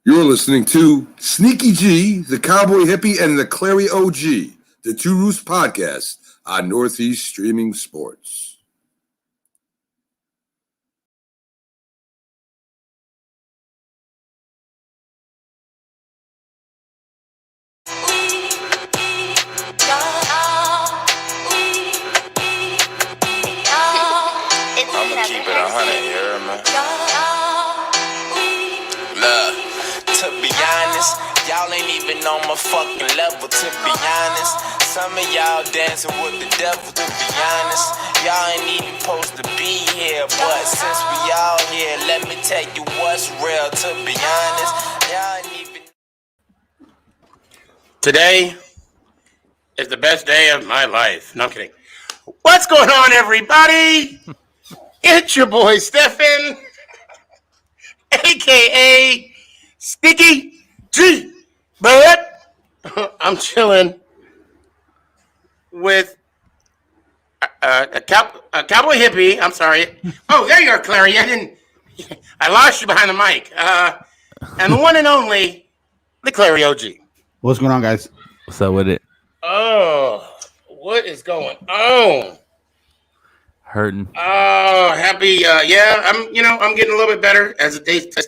You're listening to Sneaky G, the Cowboy Hippie, and the Clary OG, the Two Roofs podcast on Northeast Streaming Sports. I'ma keep it 100, you heard me? Look, to be honest, y'all ain't even on my fucking level, to be honest. Some of y'all dancing with the devil, to be honest. Y'all ain't even supposed to be here, but since we all here, let me tell you what's real, to be honest. Y'all ain't even... Today is the best day of my life. No, I'm kidding. What's going on, everybody? It's your boy, Stefan, a.k.a. Sticky G. But I'm chilling with a cowboy hippie. I'm sorry. Oh, there you are, Clary. I lost you behind the mic. And the one and only, the Clary OG. What's going on, guys? What's up with it? Oh, what is going on? Hurting. Oh, happy. Yeah, I'm getting a little bit better as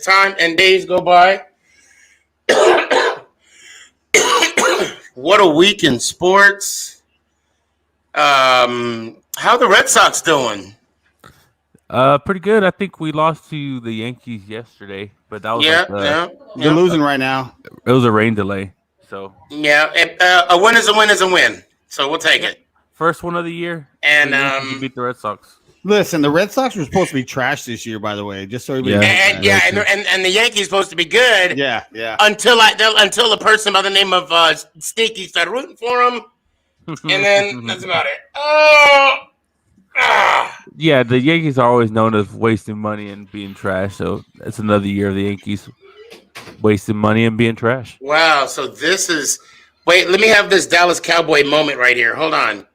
time and days go by. What a week in sports. How the Red Sox doing? Pretty good. I think we lost to the Yankees yesterday, but that was They're losing right now. It was a rain delay. So a win is a win is a win. So we'll take it. first one of the year, And you beat the Red Sox. Listen, the Red Sox were supposed to be trash this year, by the way. Just so everybody knows. And the Yankees supposed to be good. Yeah. Until a person by the name of Sneaky started rooting for him, and then that's about it. Yeah, the Yankees are always known as wasting money and being trash. So it's another year of the Yankees wasting money and being trash. Wow. So this is. Wait, let me have this Dallas Cowboy moment right here. Hold on.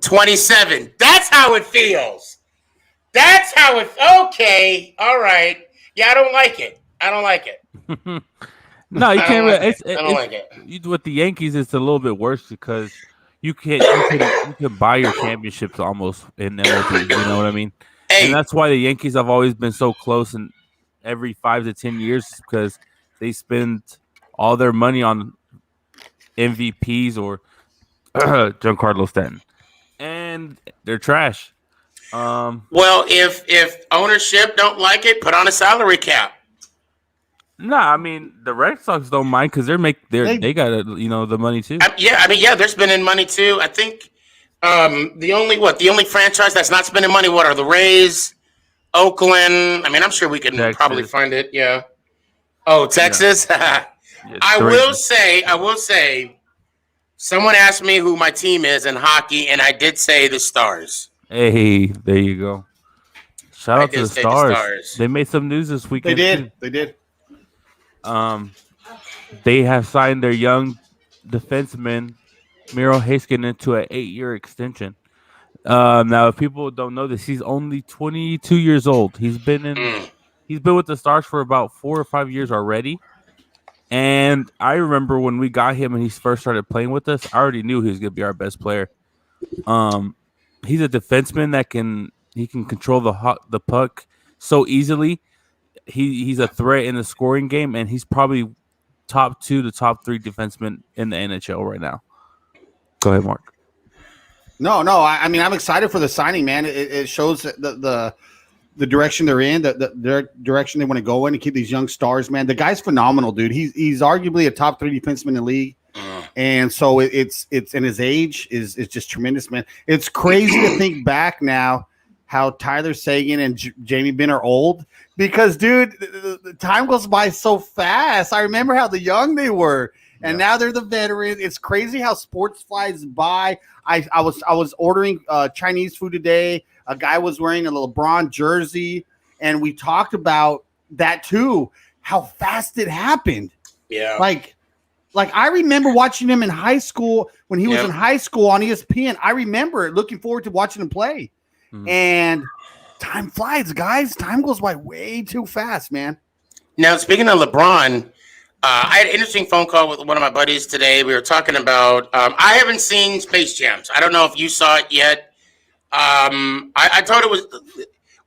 27. That's how it feels. That's how it. Okay. All right. Yeah, I don't like it. No, you can't. I don't like it. With the Yankees, it's a little bit worse because you can buy your championships almost in MLB. You know what I mean? Hey. And that's why the Yankees have always been so close in every 5 to 10 years, because they spend all their money on MVPs or Giancarlo Stanton, and they're trash. Well, if ownership don't like it, put on a salary cap. Nah, I mean the Red Sox don't mind because they got the money too. They're spending money too. I think the only franchise that's not spending money are the Rays, Oakland. I mean, I'm sure we can probably find it. Yeah. Oh, Texas. Yeah. I will say. Someone asked me who my team is in hockey, and I did say the Stars. Hey, there you go. Shout out to the Stars. They made some news this weekend. They did. They have signed their young defenseman Miro Heiskanen to an 8-year extension. Now, if people don't know this, he's only 22 years old. He's been with the Stars for about 4 or 5 years already. And I remember when we got him and he first started playing with us, I already knew he was going to be our best player. He's a defenseman that can control the puck so easily. He's a threat in the scoring game, and he's probably top 2 to top 3 defenseman in the NHL right now. Go ahead, Mark. No. I mean, I'm excited for the signing, man. It shows the direction they're in, the direction they want to go in, and keep these young stars, man. The guy's phenomenal, dude. He's arguably a top 3 defenseman in the league. And so it's in his age is just tremendous, man. It's crazy to think back now how Tyler Seguin and Jamie Benn are old, because, dude, the time goes by so fast. I remember how the young they were, and now they're the veterans. It's crazy how sports flies by. I was ordering Chinese food today. A guy was wearing a LeBron jersey, and we talked about that too, how fast it happened. Yeah. Like I remember watching him in high school when he was in high school on ESPN. I remember looking forward to watching him play. And time flies, guys. Time goes by way too fast, man. Now, speaking of LeBron, I had an interesting phone call with one of my buddies today. We were talking about. I haven't seen Space Jam. So I don't know if you saw it yet. I thought it was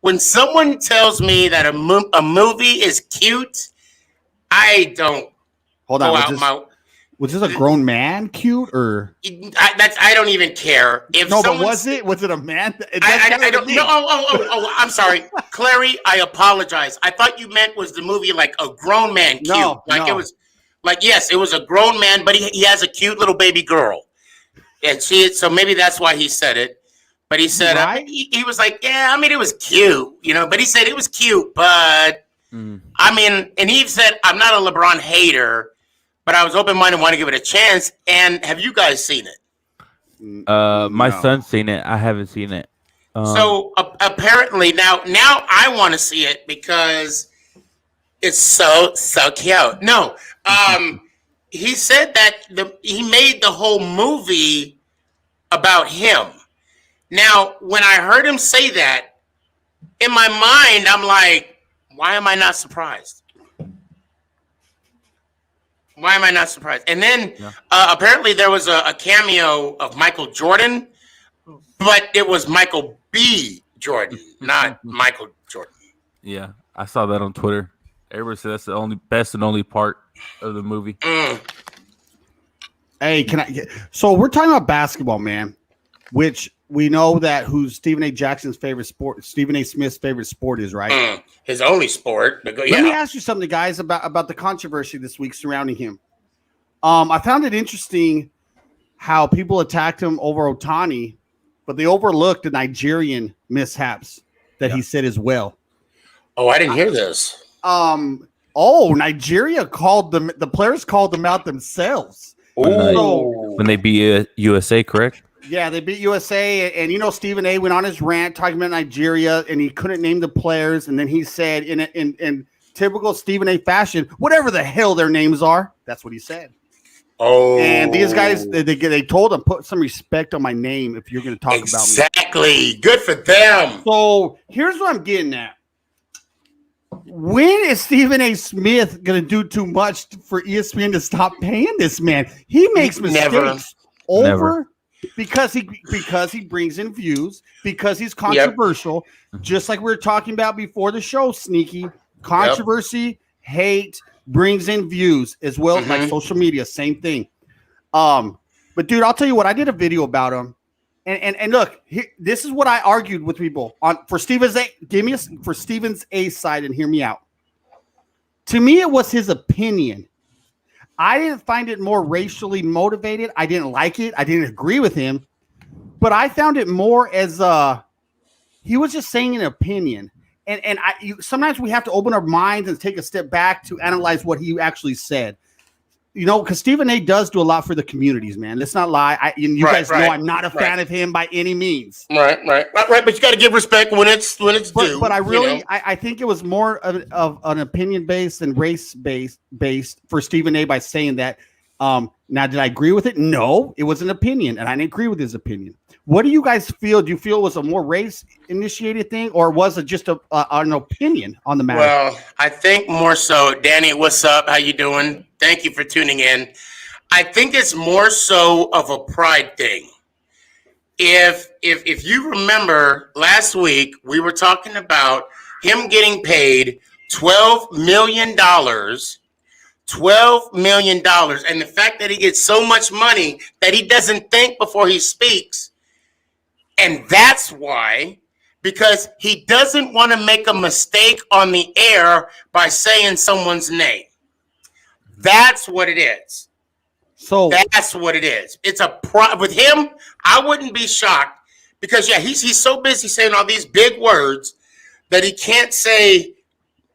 when someone tells me that a movie is cute, I don't Hold go on. out my. Was this a grown man cute or I don't even care if no? But someone- was it? Was it a man? I don't know. I'm sorry, Clary. I apologize. I thought you meant was the movie like a grown man cute. No, Like no. it was like yes, it was a grown man, but he has a cute little baby girl. And so maybe that's why he said it. But he said Right? he was like, yeah, I mean it was cute, but he said it was cute, but I mean, and he said I'm not a LeBron hater, but I was open-minded, want to give it a chance. And have you guys seen it? My No. son's seen it. I haven't seen it. So apparently now I want to see it because it's so cute. No, he said that he made the whole movie about him. Now, when I heard him say that, in my mind, I'm like, why am I not surprised? Why am I not surprised? And then apparently there was a cameo of Michael Jordan, but it was Michael B. Jordan, not Michael Jordan. Yeah, I saw that on Twitter. Everybody said that's the best and only part of the movie. Hey, can I get so we're talking about basketball, man, which we know that who's Stephen A. Jackson's favorite sport, Stephen A. Smith's favorite sport is, right? His only sport. But Let me ask you something, guys, about the controversy this week surrounding him. I found it interesting how people attacked him over Ohtani, but they overlooked the Nigerian mishaps that he said as well. Oh, I didn't hear this. Nigeria called them. The players called them out themselves. When they beat USA, correct? Yeah, they beat USA, and Stephen A. went on his rant talking about Nigeria, and he couldn't name the players, and then he said in typical Stephen A. fashion, whatever the hell their names are, that's what he said. Oh, And these guys, they told him, put some respect on my name if you're going to talk about me. exactly. Good for them. So here's what I'm getting at. When is Stephen A. Smith going to do too much for ESPN to stop paying this man? He makes mistakes Never. because he brings in views, because he's controversial, just like we were talking about before the show, Sneaky. Controversy, hate, brings in views as well, like social media, same thing. But dude, I'll tell you what, I did a video about him. And look, this is what I argued with people for Stephen's A side, and hear me out. To me, it was his opinion. I didn't find it more racially motivated. I didn't like it. I didn't agree with him, but I found it more as he was just saying an opinion. And sometimes we have to open our minds and take a step back to analyze what he actually said. Because Stephen A. does do a lot for the communities, man. Let's not lie. You guys know I'm not a fan of him by any means. Right. But you got to give respect when it's due. But I really, I think it was more of an opinion based and race based for Stephen A. by saying that. Now, did I agree with it? No, it was an opinion, and I didn't agree with his opinion. What do you guys feel? Do you feel it was a more race initiated thing, or was it just an opinion on the matter? Well, I think more so. Danny, what's up? How you doing? Thank you for tuning in. I think it's more so of a pride thing. If you remember last week, we were talking about him getting paid $12 million. $12 million. And the fact that he gets so much money that he doesn't think before he speaks. And that's why, because he doesn't want to make a mistake on the air by saying someone's name. That's what it is. So that's what it is. It's a with him. I wouldn't be shocked because he's so busy saying all these big words that he can't say,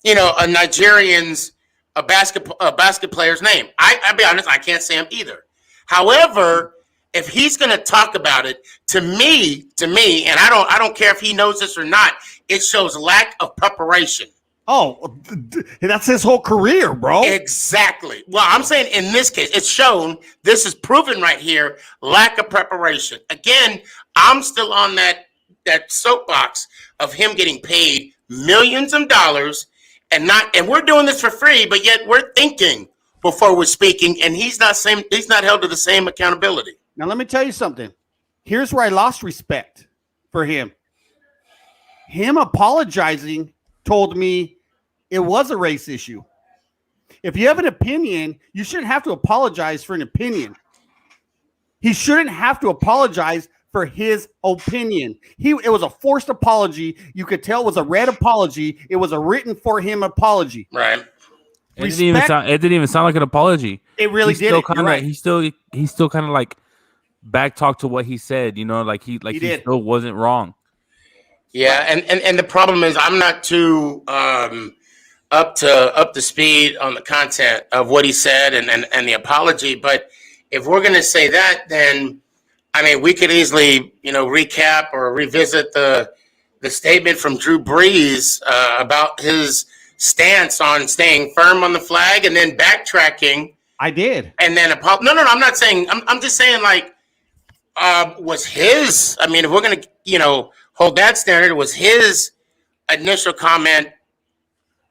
a Nigerian's a basket player's name. I'll be honest, I can't say him either. However, if he's going to talk about it, to me, and I don't care if he knows this or not, it shows lack of preparation. Oh, that's his whole career, bro. Exactly. Well, I'm saying in this case, it's shown, this is proven right here, lack of preparation. Again, I'm still on that soapbox of him getting paid millions of dollars and we're doing this for free, but yet we're thinking before we're speaking, and he's not held to the same accountability. Now, let me tell you something. Here's where I lost respect for him. Him apologizing told me it was a race issue. If you have an opinion, you shouldn't have to apologize for an opinion. He shouldn't have to apologize for his opinion. It was a forced apology. You could tell it was a red apology. It was a written for him apology. Right. It didn't even sound like an apology. It really did. Right. He still kind of like back talk to what he said. You know, like he still wasn't wrong. Yeah, and the problem is I'm not too up to speed on the content of what he said and the apology. But if we're going to say that, then I mean we could easily recap or revisit the statement from Drew Brees about his stance on staying firm on the flag and then backtracking. I did, and then no. I'm not saying. I'm just saying like was his. I mean, if we're going to hold that standard, was his initial comment,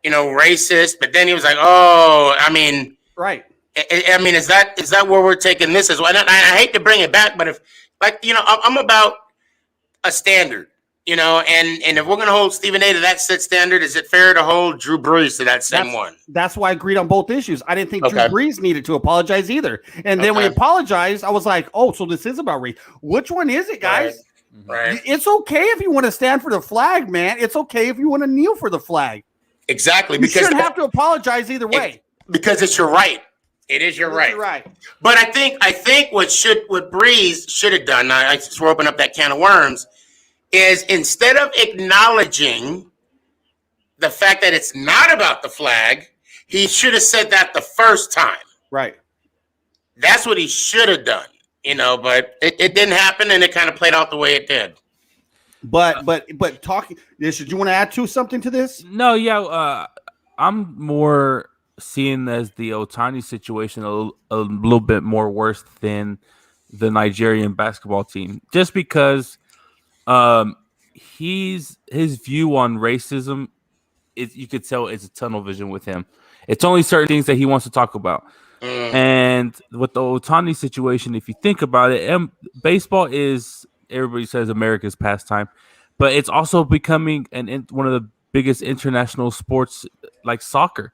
racist, but then he was like, oh, I mean, right. I mean, is that where we're taking this as well? And I hate to bring it back, but if I'm about a standard, and if we're going to hold Stephen A to that set standard, is it fair to hold Drew Brees to that same one? That's why I agreed on both issues. I didn't think Drew Brees needed to apologize either. And then when he apologized, I was like, oh, so this is about race. Which one is it, guys? Right. It's okay if you want to stand for the flag, man. It's okay if you want to kneel for the flag. Exactly. You shouldn't have to apologize either way. Because it's your right. It is your right. You're right. But I think what Brees should have done, I just open up that can of worms, is instead of acknowledging the fact that it's not about the flag, he should have said that the first time. Right. That's what he should have done. But it didn't happen, and it kind of played out the way it did. But talking, should you want to add something to this? No, yeah, I'm more seeing as the Ohtani situation a little bit more worse than the Nigerian basketball team, just because his view on racism you could tell it's a tunnel vision with him. It's only certain things that he wants to talk about. And with the Ohtani situation, if you think about it, baseball is, everybody says, America's pastime, but it's also becoming one of the biggest international sports like soccer.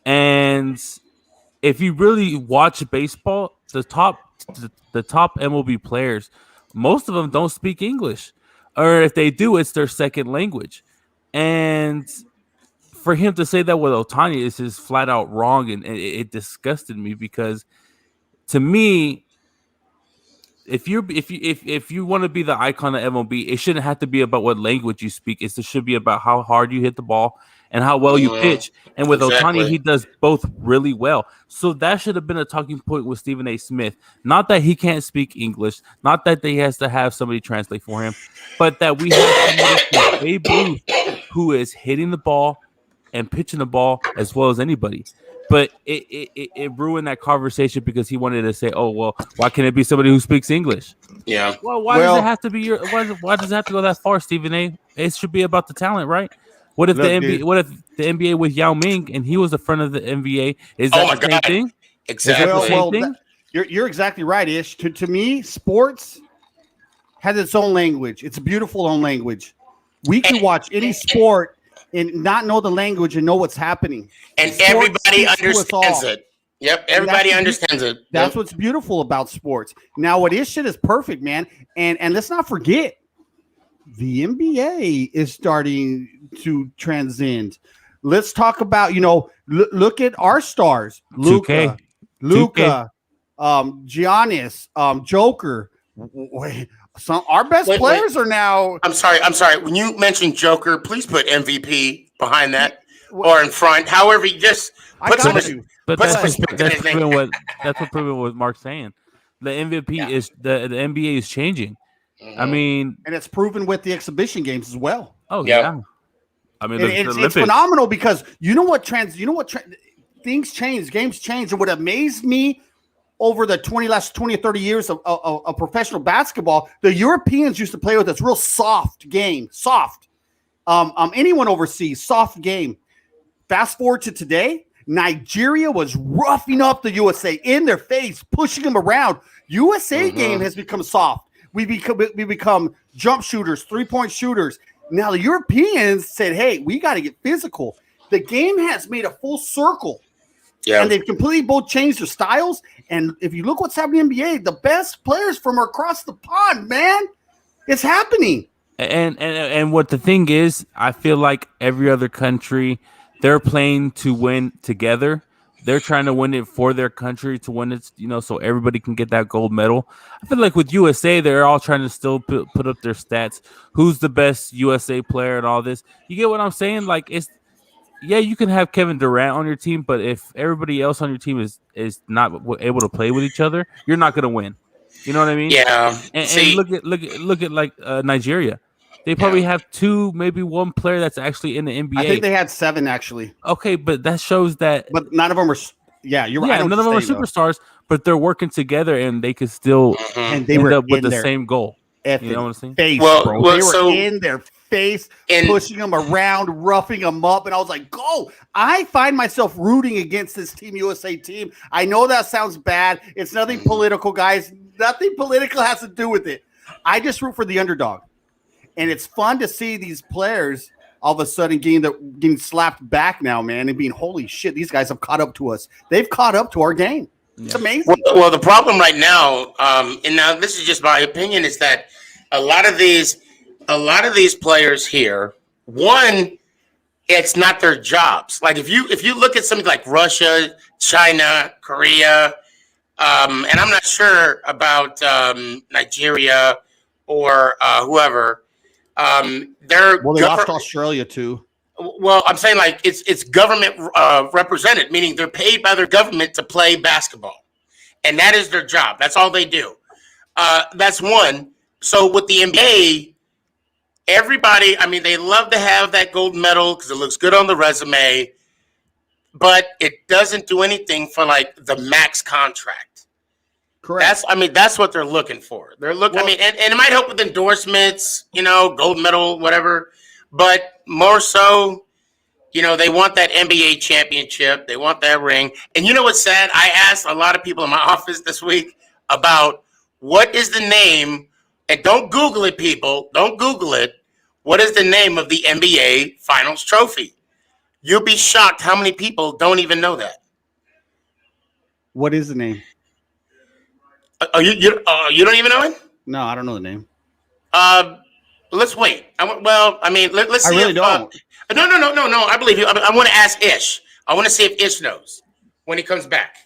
And if you really watch baseball, the top MLB players, most of them don't speak English, or if they do, it's their second language. And for him to say that with Ohtani is just flat out wrong, and it disgusted me, because to me, if you want to be the icon of MLB, it shouldn't have to be about what language you speak. It should be about how hard you hit the ball and how well you pitch. And with Ohtani, he does both really well. So that should have been a talking point with Stephen A. Smith. Not that he can't speak English, not that he has to have somebody translate for him, but that we have somebody like Babe Ruth who is hitting the ball and pitching the ball as well as anybody. But it ruined that conversation because he wanted to say, "Oh well, why can't it be somebody who speaks English?" Yeah. Well, why does it have to be why does it have to go that far, Stephen A? It should be about the talent, right? What if the NBA with Yao Ming and he was the front of the NBA? Is that the same thing? Exactly. You're exactly right, Ish. To me, sports has its own language. It's a beautiful own language. We can watch any sport and not know the language and know what's happening. And everybody understands it. Yep, everybody understands it. That's what's beautiful about sports. Now, what is shit is perfect, man. And let's not forget, the NBA is starting to transcend. Let's talk about, look at our stars. Luka, Giannis, Joker. Our best players are now. I'm sorry. When you mentioned Joker, please put MVP behind that or in front. However, you just put some. But that's proven what Mark's saying. The MVP is the NBA is changing. Mm-hmm. I mean, and it's proven with the exhibition games as well. Oh yeah. I mean, it's phenomenal because things change, games change, and what amazed me over the last 20 or 30 years of professional basketball, the Europeans used to play with this real soft game. Anyone overseas, soft game. fast forward to today, Nigeria was roughing up the USA in their face, pushing them around. USA game has become soft. We become jump shooters, 3-point shooters. Now the Europeans said, hey, we got to get physical. The game has made a full circle. Yeah. And they've completely both changed their styles. And if you look what's happening in the NBA, the best players from across the pond, man, it's happening. And what the thing is, I feel like every other country, they're playing to win together. They're trying to win it for their country to win it, so everybody can get that gold medal. I feel like with USA, they're all trying to still put up their stats. Who's the best USA player and all this? You get what I'm saying? Like, you can have Kevin Durant on your team, but if everybody else on your team is not able to play with each other, you're not going to win. You know what I mean? Yeah. And look at like Nigeria. They probably have 2, maybe 1 player that's actually in the NBA. I think they had 7 actually. Okay, but that shows that. But none of them were. Yeah, you're right. Yeah, none of them are superstars, but they're working together and they could still and they end were up with in the same goal. You know what I'm saying? Face, Well, bro. well, They were so- in their face, pushing them around, roughing them up, and I was like, "Go!" I find myself rooting against this Team USA team. I know that sounds bad. It's nothing political, guys. Nothing political has to do with it. I just root for the underdog. And it's fun to see these players all of a sudden getting slapped back now, man, and being, holy shit, these guys have caught up to us. They've caught up to our game. It's amazing. Well, the problem right now, and now this is just my opinion, is that a lot of these players here, one, it's not their jobs. Like if you look at something like Russia, China, Korea, and I'm not sure about Nigeria or whoever. They lost Australia too. Well, I'm saying like it's government represented, meaning they're paid by their government to play basketball, and that is their job. That's all they do. That's one. So with the NBA, everybody, I mean, they love to have that gold medal because it looks good on the resume, but it doesn't do anything for like the max contract. Correct. That's what they're looking for. They're looking. Well, and it might help with endorsements, gold medal, whatever. But more so, they want that NBA championship. They want that ring. And you know what's sad? I asked a lot of people in my office this week about what is the name. And don't Google it, people. Don't Google it. What is the name of the NBA Finals trophy? You'll be shocked how many people don't even know that. What is the name? You don't even know it? No, I don't know the name. Let's wait. Let's see. I really don't. No. I believe you. I want to ask Ish. I want to see if Ish knows when he comes back.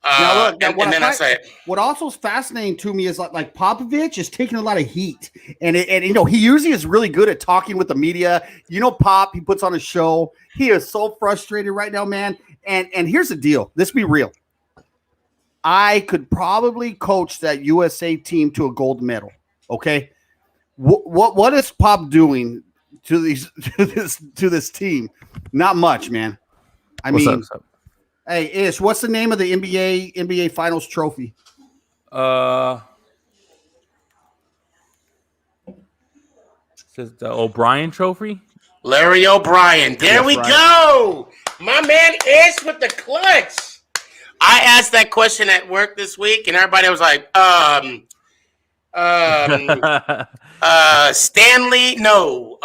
Now, look, and then I'll say it. What also is fascinating to me is like Popovich is taking a lot of heat, and he usually is really good at talking with the media. Pop, he puts on a show. He is so frustrated right now, man. And here's the deal. Let's be real. I could probably coach that USA team to a gold medal. Okay, what is Pop doing to this team? Not much, man. What's up? Hey, Ish, what's the name of the NBA Finals trophy? Says the O'Brien Trophy. Larry O'Brien. There we go. My man Ish with the clutch. I asked that question at work this week, and everybody was like, Stanley, no,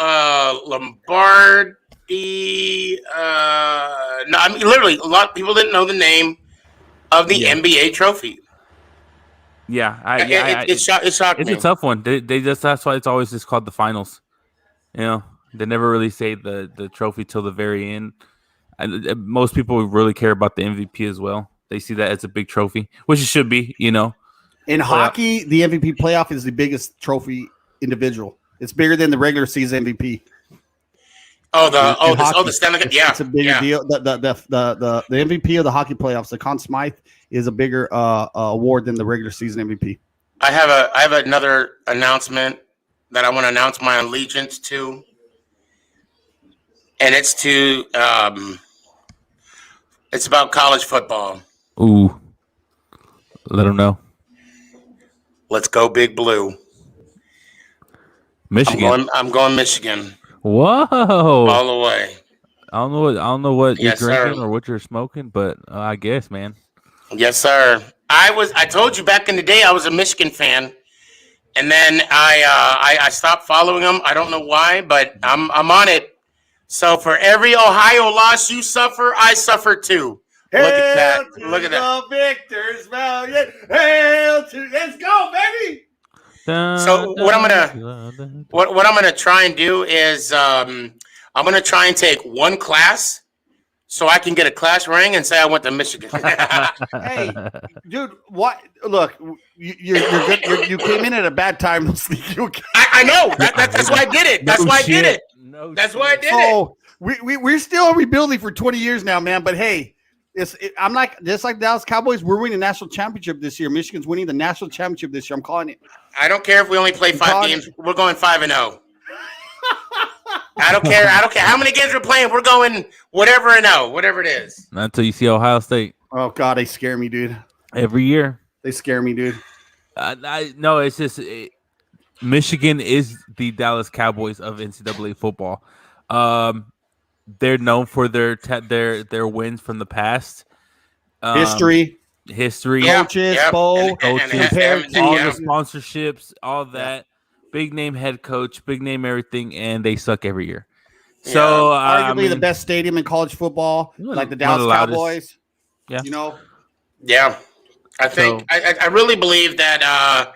Lombardi. No, I mean, literally, a lot of people didn't know the name of the NBA trophy. It shocked me. It's a tough one. That's why it's always just called the finals. They never really say the trophy till the very end. Most people really care about the MVP as well. They see that as a big trophy, which it should be, In hockey, the MVP playoff is the biggest trophy individual. It's bigger than the regular season MVP. The Stanley Cup. Yeah, it's a bigger deal. The MVP of the hockey playoffs, the Conn Smythe, is a bigger award than the regular season MVP. I have another announcement that I want to announce my allegiance to, and it's to it's about college football. Ooh, let them know. Let's go Big Blue. Michigan. I'm going Michigan. Whoa! All the way. I don't know what Yes, you're sir. drinking or what you're smoking, but I guess, man. Yes, sir. I told you back in the day I was a Michigan fan, and then I stopped following them. I don't know why, but I'm on it. So for every Ohio loss you suffer, I suffer too. Look at that. Look at that. The victors valiant. Hail to let's go, baby. So what I'm gonna try and do is I'm gonna try and take one class so I can get a class ring and say I went to Michigan. Hey, dude, what? Look, you're good. You came in at a bad time. I know. That's why I did it. That's why I did it. No That's shit. why I did it. Oh, we're still rebuilding for 20 years now, man. But hey, I'm like just like Dallas Cowboys. We're winning the national championship this year. Michigan's winning the national championship this year. I'm calling it. I don't care if we only play 5 games. We're going 5-0. I don't care. I don't care how many games we're playing. We're going whatever and 0, whatever it is. Not until you see Ohio State Oh God, they scare me, dude. every year. They scare me, dude. No, it's just Michigan is the Dallas Cowboys of NCAA football. They're known for their wins from the past. History, Yeah. coaches, Yep. Bo, And- compared and- to all yeah. the sponsorships, all that. Big name head coach, big name everything, and they suck every year. So arguably the best stadium in college football, like the one of Dallas the loudest. Cowboys. Yeah. You know, Yeah. I think I really believe that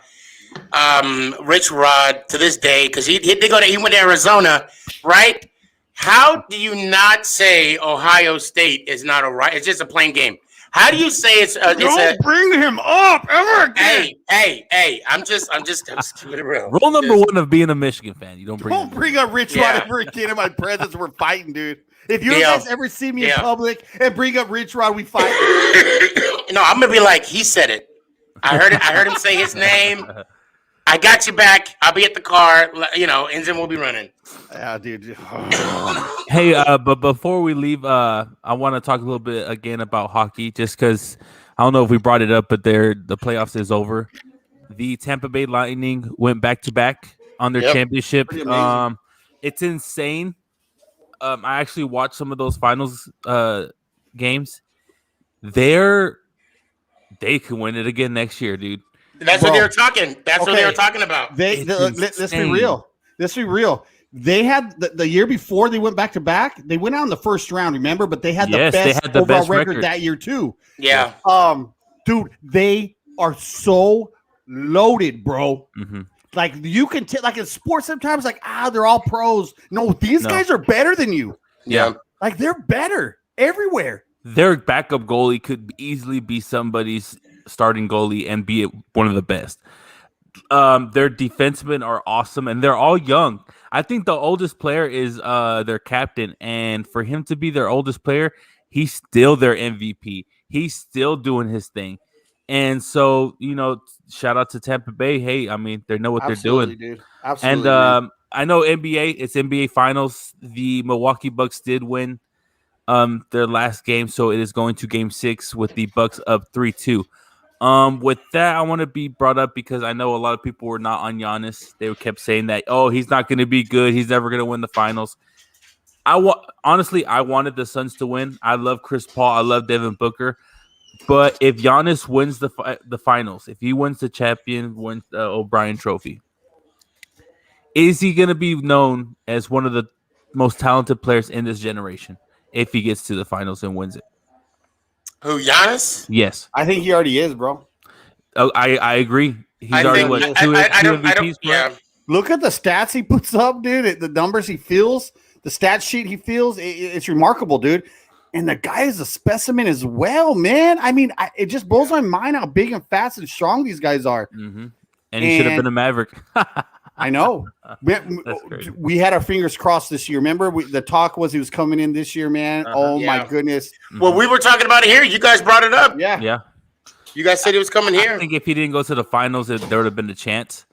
Rich Rod to this day, because he went to Arizona, right? How do you not say Ohio State is not it's just a plain game? How do you say it's a bring him up ever again. hey, I'm just keeping it real. Rule number one of being a Michigan fan: you don't bring. Don't bring up Rich Yeah. Rod ever again in my presence. We're fighting, dude. If you Yeah. guys ever see me in Yeah. public and bring up Rich Rod, we fight. No, I'm gonna be like, he said it. I heard him say his name. I got you back. I'll be at the car. Engine will be running. Yeah, dude. Hey, but before we leave, I want to talk a little bit again about hockey, just because I don't know if we brought it up, but the playoffs is over. The Tampa Bay Lightning went back to back on their Yep. championship. Pretty amazing. It's insane. I actually watched some of those finals games. They can win it again next year, dude. That's Bro. what they were talking. That's what they Okay. were talking about. It's Let's be insane. real. Let's be real. They had the year before they went back to back. They went out in the first round, remember? But they had the Yes, they best had the overall best record record. that year too. Yeah. Dude, they are so loaded, bro. Mm-hmm. Like you can like in sports sometimes, like they're all pros. No, these No. guys are better than you. Yeah. Like they're better everywhere. Their backup goalie could easily be somebody's starting goalie and be one of the best. Their defensemen are awesome, and they're all young. I think the oldest player is their captain, and for him to be their oldest player, he's still their MVP. He's still doing his thing. And so, shout out to Tampa Bay. Hey, I mean, they know what they're doing. Dude. Absolutely. And I know it's NBA Finals. The Milwaukee Bucks did win their last game, so it is going to Game 6 with the Bucks up 3-2. With that, I want to be brought up because I know a lot of people were not on Giannis. They kept saying that, he's not going to be good. He's never going to win the finals. Honestly, I wanted the Suns to win. I love Chris Paul. I love Devin Booker. But if Giannis wins the finals, if he wins the wins the O'Brien Trophy, is he going to be known as one of the most talented players in this generation if he gets to the finals and wins it? Who, Giannis? Yes. I think he already is, bro. Oh, I agree. He's I already think- two I don't. MVPs. Yeah. Look at the stats he puts up, dude. The numbers he feels, the stat sheet he feels. It's remarkable, dude. And the guy is a specimen as well, man. I mean, it just blows my mind how big and fast and strong these guys are. Mm-hmm. And he should have been a Maverick. I know. crazy. We had our fingers crossed this year. Remember, the talk was he was coming in this year, man. Oh, Yeah. my goodness. Well, we were talking about it here. You guys brought it up. Yeah. Yeah. You guys said he was coming I here. think if he didn't go to the finals, there would have been a chance.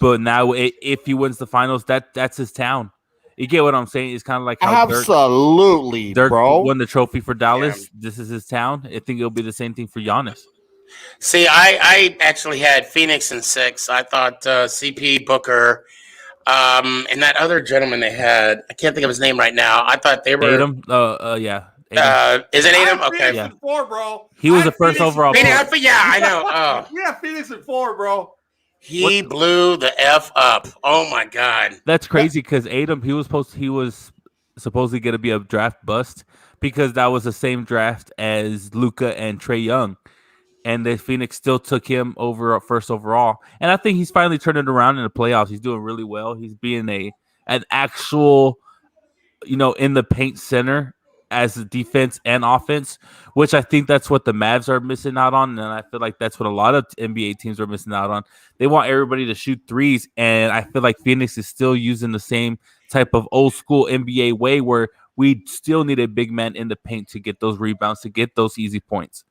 But now, if he wins the finals, that's his town. You get what I'm saying? It's kind of like how Absolutely, Dirk bro. won the trophy for Dallas. This is his town. I think it'll be the same thing for Giannis. See, I actually had Phoenix in 6. I thought CP, Booker, And that other gentleman they had, I can't think of his name right now. I thought they were. Tatum. Yeah. Tatum. Is it Tatum? I had Okay. Phoenix Yeah. in 4, bro. He was I the had first Phoenix- overall pick. Yeah, I know. Oh, We have Phoenix in 4, bro. he blew the F up. Oh my God. That's crazy because Tatum, he was supposedly going to be a draft bust because that was the same draft as Luka and Trae Young, and the Phoenix still took him over first overall. And I think he's finally turned it around in the playoffs. He's doing really well. He's being an actual, in the paint center as a defense and offense, which I think that's what the Mavs are missing out on, and I feel like that's what a lot of NBA teams are missing out on. They want everybody to shoot threes, and I feel like Phoenix is still using the same type of old school NBA way where we still need a big man in the paint to get those rebounds, to get those easy points.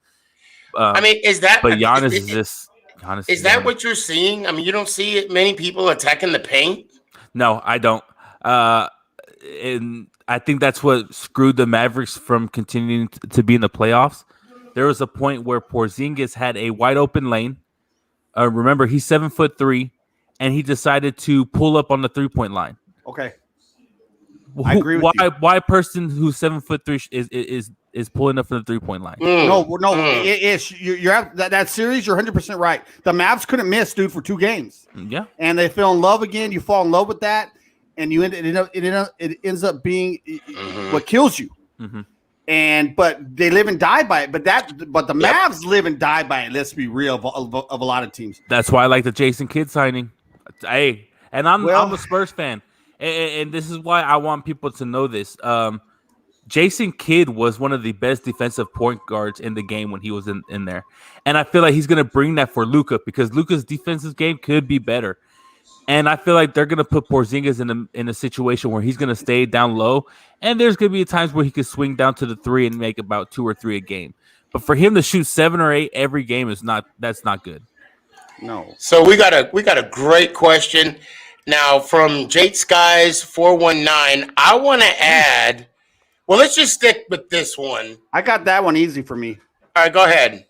I mean, is that? But Giannis is just Giannis. Is that what you're seeing? I mean, you don't see many people attacking the paint. No, I don't. And I think that's what screwed the Mavericks from continuing to be in the playoffs. There was a point where Porzingis had a wide open lane. Remember, he's 7'3", and he decided to pull up on the 3-point line. Okay. I agree with you. Why a person who's 7'3" is pulling up from the 3-point line? That series. You're 100% right. The Mavs couldn't miss, dude, for 2 games. Yeah, and they fell in love again. You fall in love with that, and it ends up being what kills you. Mm-hmm. But they live and die by it. But the Mavs live and die by it. Let's be real of a lot of teams. That's why I like the Jason Kidd signing. Hey, and I'm a Spurs fan. And this is why I want people to know this. Jason Kidd was one of the best defensive point guards in the game when he was in there. And I feel like he's going to bring that for Luka because Luka's defensive game could be better. And I feel like they're going to put Porzingis in a situation where he's going to stay down low. And there's going to be times where he could swing down to the 3 and make about 2 or 3 a game. But for him to shoot 7 or 8 every game that's not good. No. So we got a great question. Now, from Jade Skies 419, I want to add. Well, let's just stick with this one. I got that one easy for me. All right, go ahead.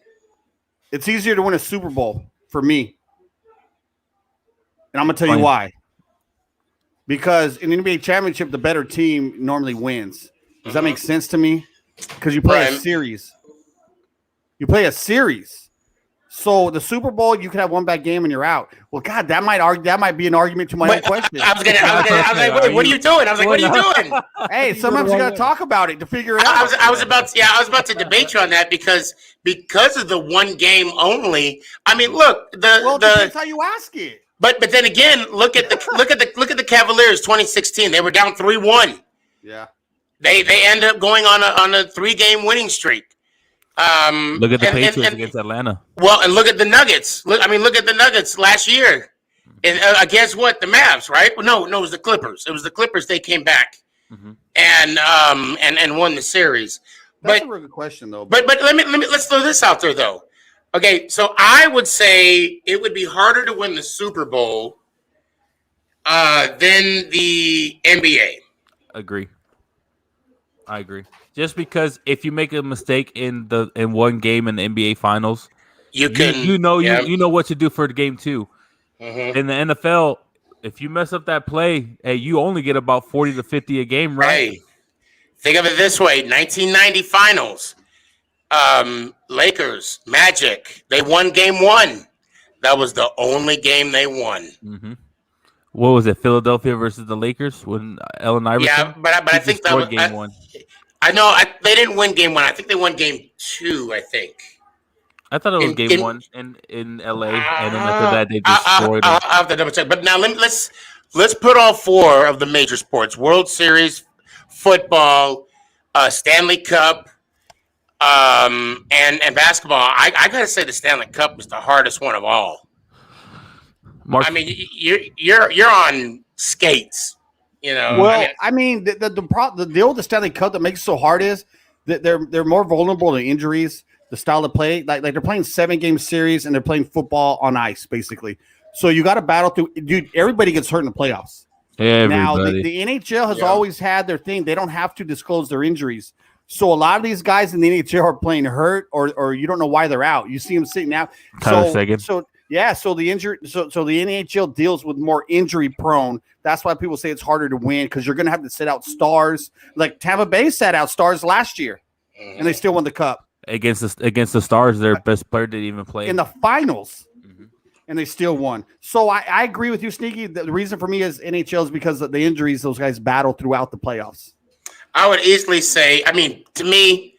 It's easier to win a Super Bowl for me, and I'm gonna tell you why. Because in the NBA championship, the better team normally wins. Does that make sense to me? Because you play a series. You play a series. So the Super Bowl, you could have one bad game and you're out. Well, God, that might be an argument to my own question. I was like, what are you doing? I was like, what are you doing? Hey, sometimes you got to talk about it to figure it out. I was about to debate you on that because of the one game only. I mean, look, depends how you ask it. But then again, look at the Cavaliers 2016. They were down 3-1. Yeah. They end up going on a 3-game winning streak. Look at the Patriots against Atlanta. Well, and look at the Nuggets. Look at the Nuggets last year, and against what, the Mavs, right? No, it was the Clippers. It was the Clippers. They came back and won the series. That's a really good question, though. But let's throw this out there, though. Okay, so I would say it would be harder to win the Super Bowl than the NBA. I agree. Just because if you make a mistake in one game in the NBA Finals, you know what to do for the game 2. Mm-hmm. In the NFL, if you mess up that play, hey, you only get about 40 to 50 a game, right? Hey, think of it this way: 1990 Finals, Lakers, Magic. They won Game 1. That was the only game they won. Mm-hmm. What was it? Philadelphia versus the Lakers when Allen Iverson? Yeah, but I think that was Game 1. I know they didn't win Game 1. I think they won Game 2. I think. I thought it was Game 1 in LA, and then after that they destroyed it. I'll have to double check. But now let's put all 4 of the major sports: World Series, football, Stanley Cup, and basketball. I gotta say the Stanley Cup was the hardest one of all. I mean, you're on skates. Well, I mean, the deal with the Stanley Cup that makes it so hard is that they're more vulnerable to injuries. The style of play, like they're playing 7-game series and they're playing football on ice, basically. So you got to battle through. Dude, everybody gets hurt in the playoffs. Everybody. Now the NHL has always had their thing. They don't have to disclose their injuries. So a lot of these guys in the NHL are playing hurt, or you don't know why they're out. You see them sitting out. So Yeah, so the injury, so the NHL deals with more injury prone. That's why people say it's harder to win because you're going to have to sit out stars. Like Tampa Bay sat out stars last year, and they still won the cup against the Stars. Their best player didn't even play in the finals, and they still won. So I agree with you, Sneaky. The reason for me is NHL is because of the injuries those guys battle throughout the playoffs. I would easily say, I mean, to me,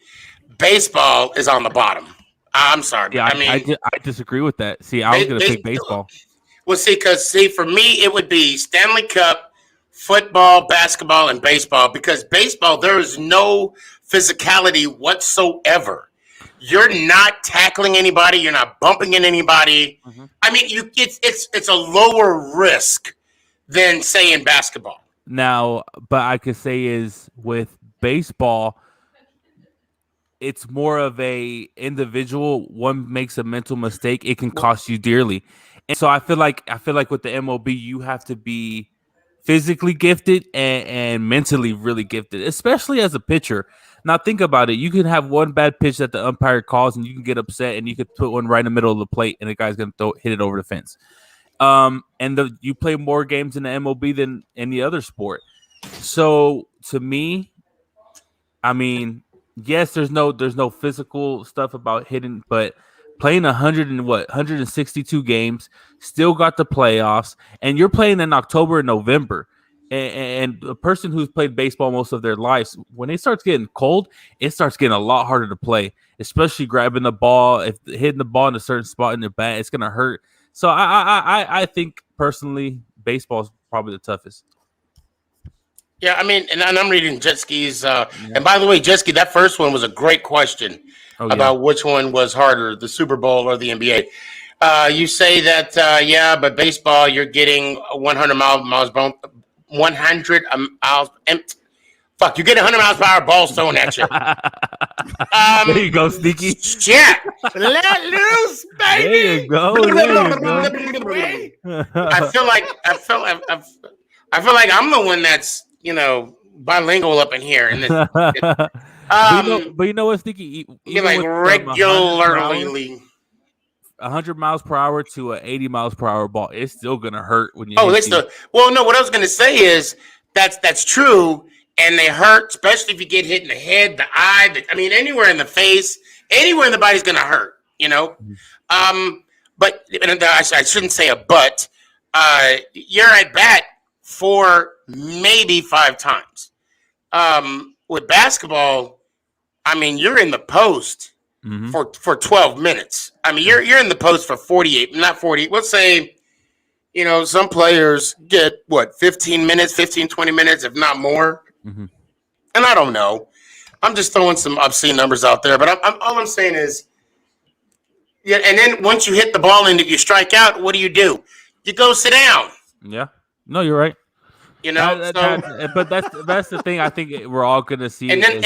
baseball is on the bottom. I'm sorry. Yeah, I disagree with that. See, I was going to pick baseball. Well, because for me, it would be Stanley Cup, football, basketball, and baseball. Because baseball, there is no physicality whatsoever. You're not tackling anybody. You're not bumping into anybody. I mean, it's a lower risk than, say, in basketball. Now, but I could say is with baseball, it's more of a individual. One makes a mental mistake, it can cost you dearly. And so I feel like with the MLB, you have to be physically gifted and mentally really gifted, especially as a pitcher. Now think about it. You can have one bad pitch that the umpire calls and you can get upset and you could put one right in the middle of the plate and the guy's going to hit it over the fence. You play more games in the MLB than any other sport. So to me, I mean, yes, there's no physical stuff about hitting, but playing 162 games, still got the playoffs, and you're playing in October and November. And a person who's played baseball most of their lives, when it starts getting cold, it starts getting a lot harder to play, especially grabbing the ball. If hitting the ball in a certain spot in the bat, it's gonna hurt. So I think personally, baseball is probably the toughest. Yeah, I mean, and I'm reading Jet Ski's. And by the way, Jet Ski, that first one was a great question about which one was harder, the Super Bowl or the NBA. You say that, but baseball, you're getting 100 miles. Fuck, you get 100 miles per hour balls thrown at you. There you go, Sneaky. Shit. Let loose, baby. There you go. I feel like I'm the one that's bilingual up in here. And but you know what, Sneaky? You're like regularly. 100 miles per hour to an 80 miles per hour ball, it's still gonna hurt when you. Well, no. What I was gonna say is that's true, and they hurt, especially if you get hit in the head, the eye. Anywhere in the face, anywhere in the body's gonna hurt. But I shouldn't say a but. You're at bat 4, maybe 5 times. With basketball, you're in the post for 12 minutes. You're in the post for 48, not 40. Let's say, some players get 15 minutes, 15, 20 minutes, if not more. And I don't know. I'm just throwing some obscene numbers out there, but all I'm saying is, yeah. And then once you hit the ball and you strike out, what do? You go sit down. Yeah. No, you're right. But that's the thing. I think we're all gonna see. And then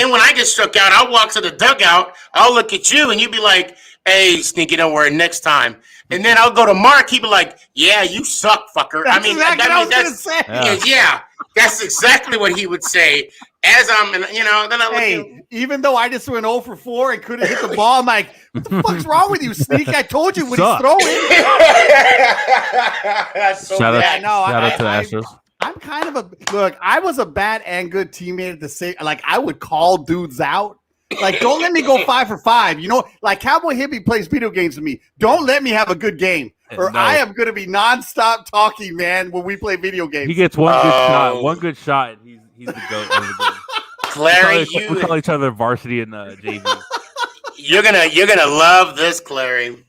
when I get struck out, I'll walk to the dugout. I'll look at you, and you'll be like, "Hey, Sneaky, don't worry, next time." And then I'll go to Mark. He'll be like, "Yeah, you suck, fucker." That's exactly what I was gonna say. Yeah, that's exactly what he would say. As I'm, then I look. Hey, even though I just went 0 for 4 and couldn't hit the ball, I'm like, "What the fuck's wrong with you, Sneak? I told you when he's throwing." Shout out to the Astros. I'm kind of look. I was a bad and good teammate at the same. Like I would call dudes out. Like don't let me go 5 for 5. Like Cowboy Hippie plays video games with me. Don't let me have a good game, or I am going to be nonstop talking, man. When we play video games, he gets one good shot, and he's the goat. Clary, we call each other varsity and JV. You're gonna love this, Clary.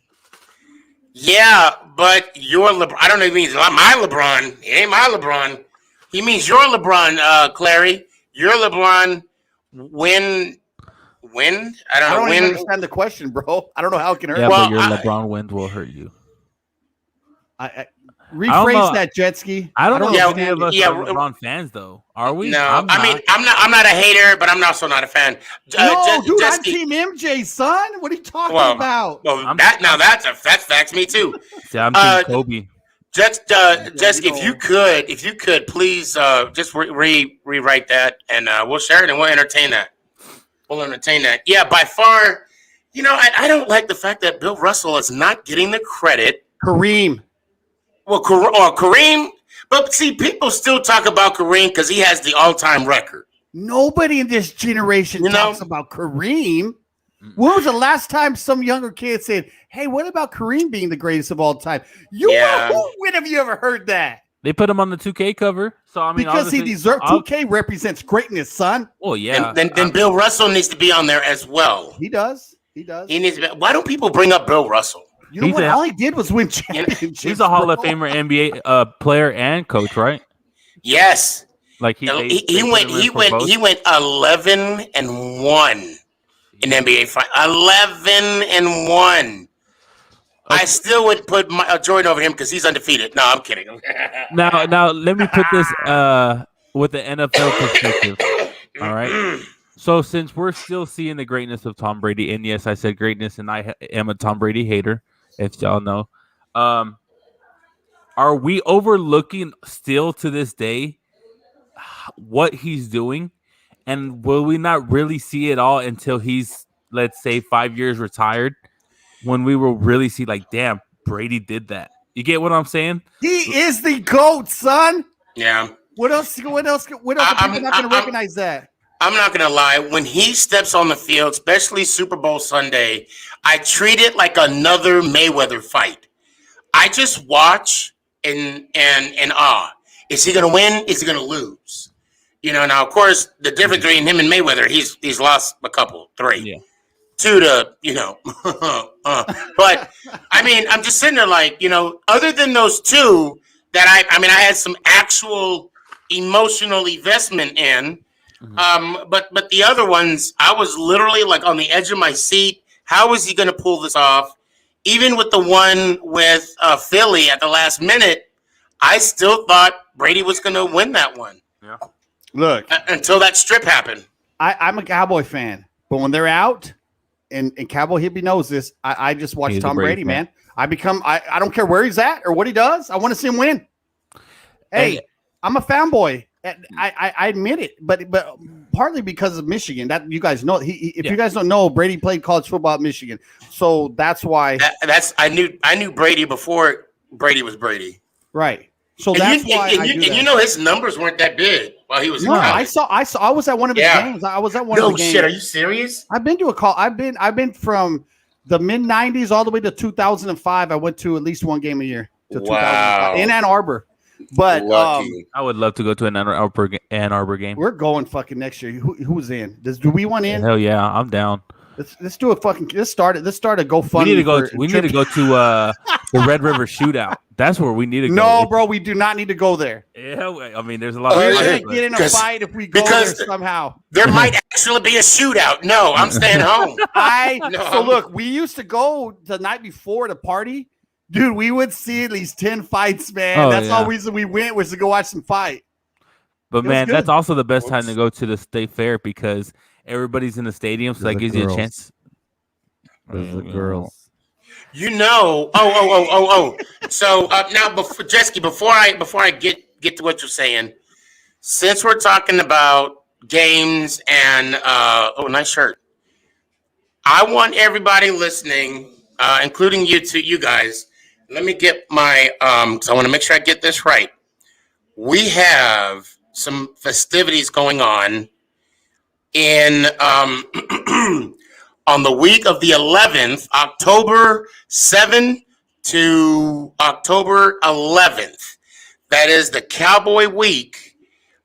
Yeah, but your LeBron. I don't know if he means my LeBron. It ain't my LeBron. He means your LeBron, Clary. Your LeBron. When? I don't even understand the question, bro. I don't know how it can hurt. Yeah, but your LeBron wins will hurt you. Rephrase that, Jet Ski. I don't know if any of us are LeBron fans, though. Are we? No, I'm not a hater, but I'm also not a fan. I'm Team MJ, son. What are you talking about? Well, that's facts. Me too. See, I'm Team Kobe. Jet Ski, if you could, please just rewrite that, and we'll share it and we'll entertain that. Yeah, by far, You know, I don't like the fact that Bill Russell is not getting the credit. Kareem. Well, Kareem, but see, people still talk about Kareem because he has the all-time record. Nobody in this generation talks about Kareem. When was the last time some younger kid said, "Hey, what about Kareem being the greatest of all time?" When have you ever heard that? They put him on the 2K cover, so I mean, because he deserves. 2K represents greatness, son. Oh yeah. Then Bill Russell needs to be on there as well. He does. He does. He needs to be. Why don't people bring up Bill Russell? You know what? All he did was win championships. He's a Hall of Famer NBA player and coach, right? Yes. Like he went 11-1 in NBA fight. 11-1. I still would put Jordan over him because he's undefeated. No, I'm kidding. Now let me put this with the NFL perspective. All right. So since we're still seeing the greatness of Tom Brady, and yes, I said greatness, and I am a Tom Brady hater, if y'all know, are we overlooking still to this day what he's doing? And will we not really see it all until he's, let's say, 5 years retired, when we will really see, like, damn, Brady did that. You get what I'm saying? He is the GOAT, son. Yeah. What else? People not going to recognize that. I'm not going to lie. When he steps on the field, especially Super Bowl Sunday, I treat it like another Mayweather fight. I just watch in awe. Is he going to win? Is he going to lose? You know, now, of course, the difference between him and Mayweather, he's lost a couple, 3. Yeah. 2 to, you know. But, I mean, I'm just sitting there like, you know, other than those 2 that I had some actual emotional investment in. But the other ones, I was literally like on the edge of my seat. How is he going to pull this off? Even with the one with Philly at the last minute, I still thought Brady was going to win that one. Yeah. Look, until that strip happened. I'm a Cowboy fan, but when they're out, and Cowboy Hippie knows this, I just watch Tom Brady, man. I don't care where he's at or what he does. I want to see him win. Hey, I'm a fanboy. I admit it, but partly because of Michigan. That you guys know. If you guys don't know, Brady played college football at Michigan, so that's why. I knew Brady before Brady was Brady. Right. So that's why. You know his numbers weren't that big while he was. No, I was at one of his games. I was at one of the games. No shit. Are you serious? I've been to a call. I've been from the mid '90s all the way to 2005. I went to at least one game a year. Wow. In Ann Arbor. But I would love to go to an Ann Arbor game. We're going fucking next year. Who's in? Do we want in? Hell yeah, I'm down. Let's do a fucking. Let's start a GoFundMe. We need to go to the Red River Shootout. That's where we need to go. No, bro, we do not need to go there. Yeah, I mean, there's a lot. We're gonna get in a fight if we go there somehow. There might actually be a shootout. No, I'm staying home. So look, we used to go the night before the party. Dude, we would see at least 10 fights, man. That's the reason we went, was to go watch some fight. But man, that's also the best time to go to the state fair because everybody's in the stadium, so that gives you a chance. There's the girls. You know. So now, before I get to what you're saying, since we're talking about games and nice shirt, I want everybody listening, including you guys. Let me get my because I want to make sure I get this right. We have some festivities going on in on the week of the 11th, October 7th to October 11th. That is the Cowboy Week.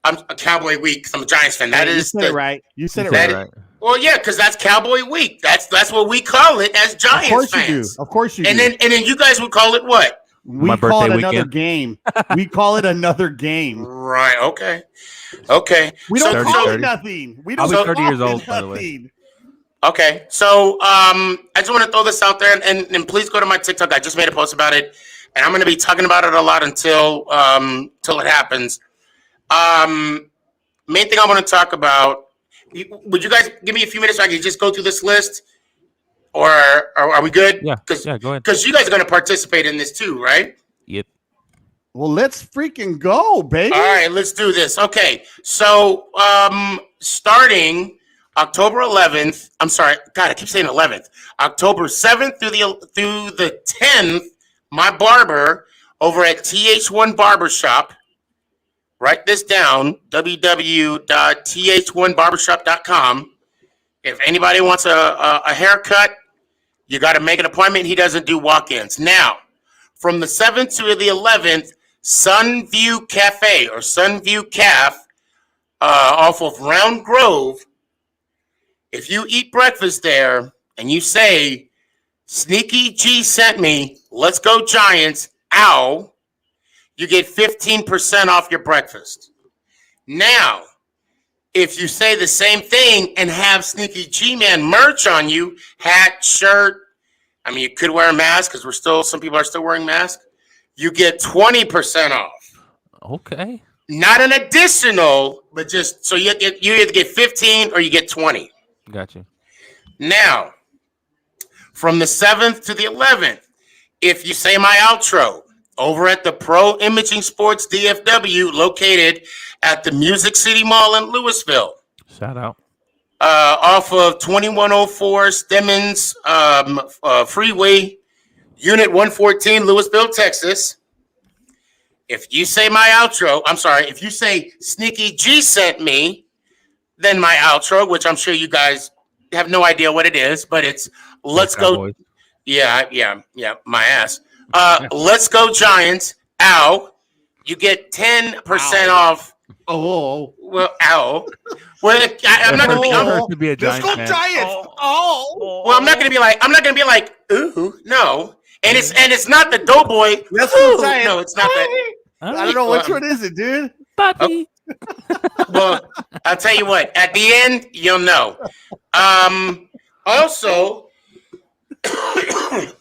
I'm a Cowboy Week. I'm a Giants fan. That is you said it right. You said it right. Well, yeah, because that's Cowboy Week. That's what we call it as Giants fans. Of course you do. And then you guys would call it what? We call it another game. We call it another game. Right. Okay. We don't call it nothing. We don't. I'll be 30 years old, by the way. Okay. So I just want to throw this out there, and please go to my TikTok. I just made a post about it, and I'm going to be talking about it a lot until it happens. Main thing I want to talk about. Would you guys give me a few minutes so I can just go through this list? Or are we good? Yeah, go ahead. Because you guys are going to participate in this too, right? Yep. Well, let's freaking go, baby. All right, let's do this. Okay, so starting October 11th. I'm sorry, God, I keep saying 11th. October 7th through the 10th. My barber over at TH1 Barbershop. Write this down: www.th1barbershop.com. If anybody wants a haircut, you got to make an appointment. He doesn't do walk-ins. Now, from the 7th to the 11th, Sunview Cafe or Sunview Caf off of Round Grove. If you eat breakfast there and you say, Sneaky G sent me, let's go Giants, ow, you get 15% off your breakfast. Now, if you say the same thing and have Sneaky G-Man merch on you, hat, shirt, I mean, you could wear a mask because some people are still wearing masks, you get 20% off. Okay. Not an additional, but just, so you either get 15 or you get 20. Gotcha. Now, from the 7th to the 11th, if you say my outro, over at the Pro Imaging Sports DFW, located at the Music City Mall in Louisville. Shout out. Off of 2104 Stemmons Freeway, Unit 114, Louisville, Texas. If you say my outro, if you say Sneaky G sent me, then my outro, which I'm sure you guys have no idea what it is, but it's let's go. Cowboys. Yeah, my ass. Let's go Giants. Ow. You get 10% off. Oh, Well, ow. Well, I'm not gonna be. To be a let's Giants go fan. Giants. Oh. Well, I'm not gonna be like, ooh, no. And it's not the Doughboy. Let's Ooh, go Giants. no, it's not that. I don't know which one is it, dude. Puppy. Well, I'll tell you what. At the end, you'll know. Also,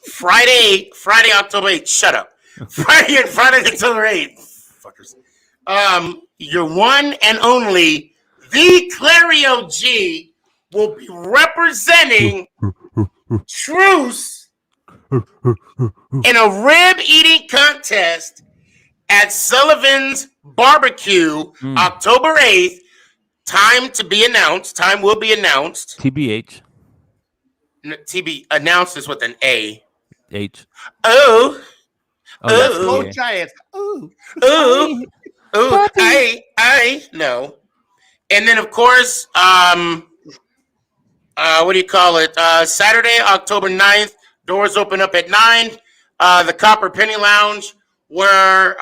Friday, October 8th. Shut up. Friday, October 8th. Fuckers. Your one and only, the Clario G, will be representing Truce in a rib eating contest at Sullivan's Barbecue, October 8th. Time to be announced. Time will be announced. TBH. TB announced is with an A. H. Oh, That's Ooh. the A. Giants. Ooh. ooh, I know. And then of course, what do you call it? Saturday, October 9th, doors open up at 9. The Copper Penny Lounge, where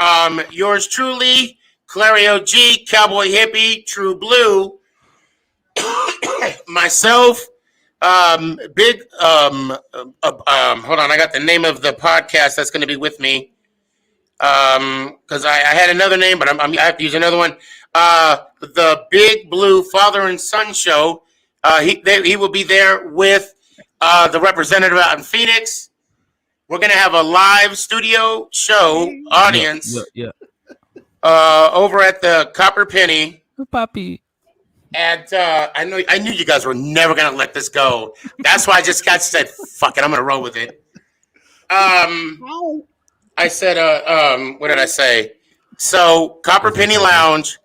yours truly, Clario G, Cowboy Hippie, True Blue, myself, hold on, I got the name of the podcast that's going to be with me. Because I had another name, but I have to use another one. The Big Blue Father and Son Show. He will be there with the representative out in Phoenix. We're gonna have a live studio show audience Yeah. over at the Copper Penny. Puppy. And I knew you guys were never gonna let this go. That's why I just said, "Fuck it, I'm gonna roll with it." I said, what did I say? So, Copper Penny Lounge.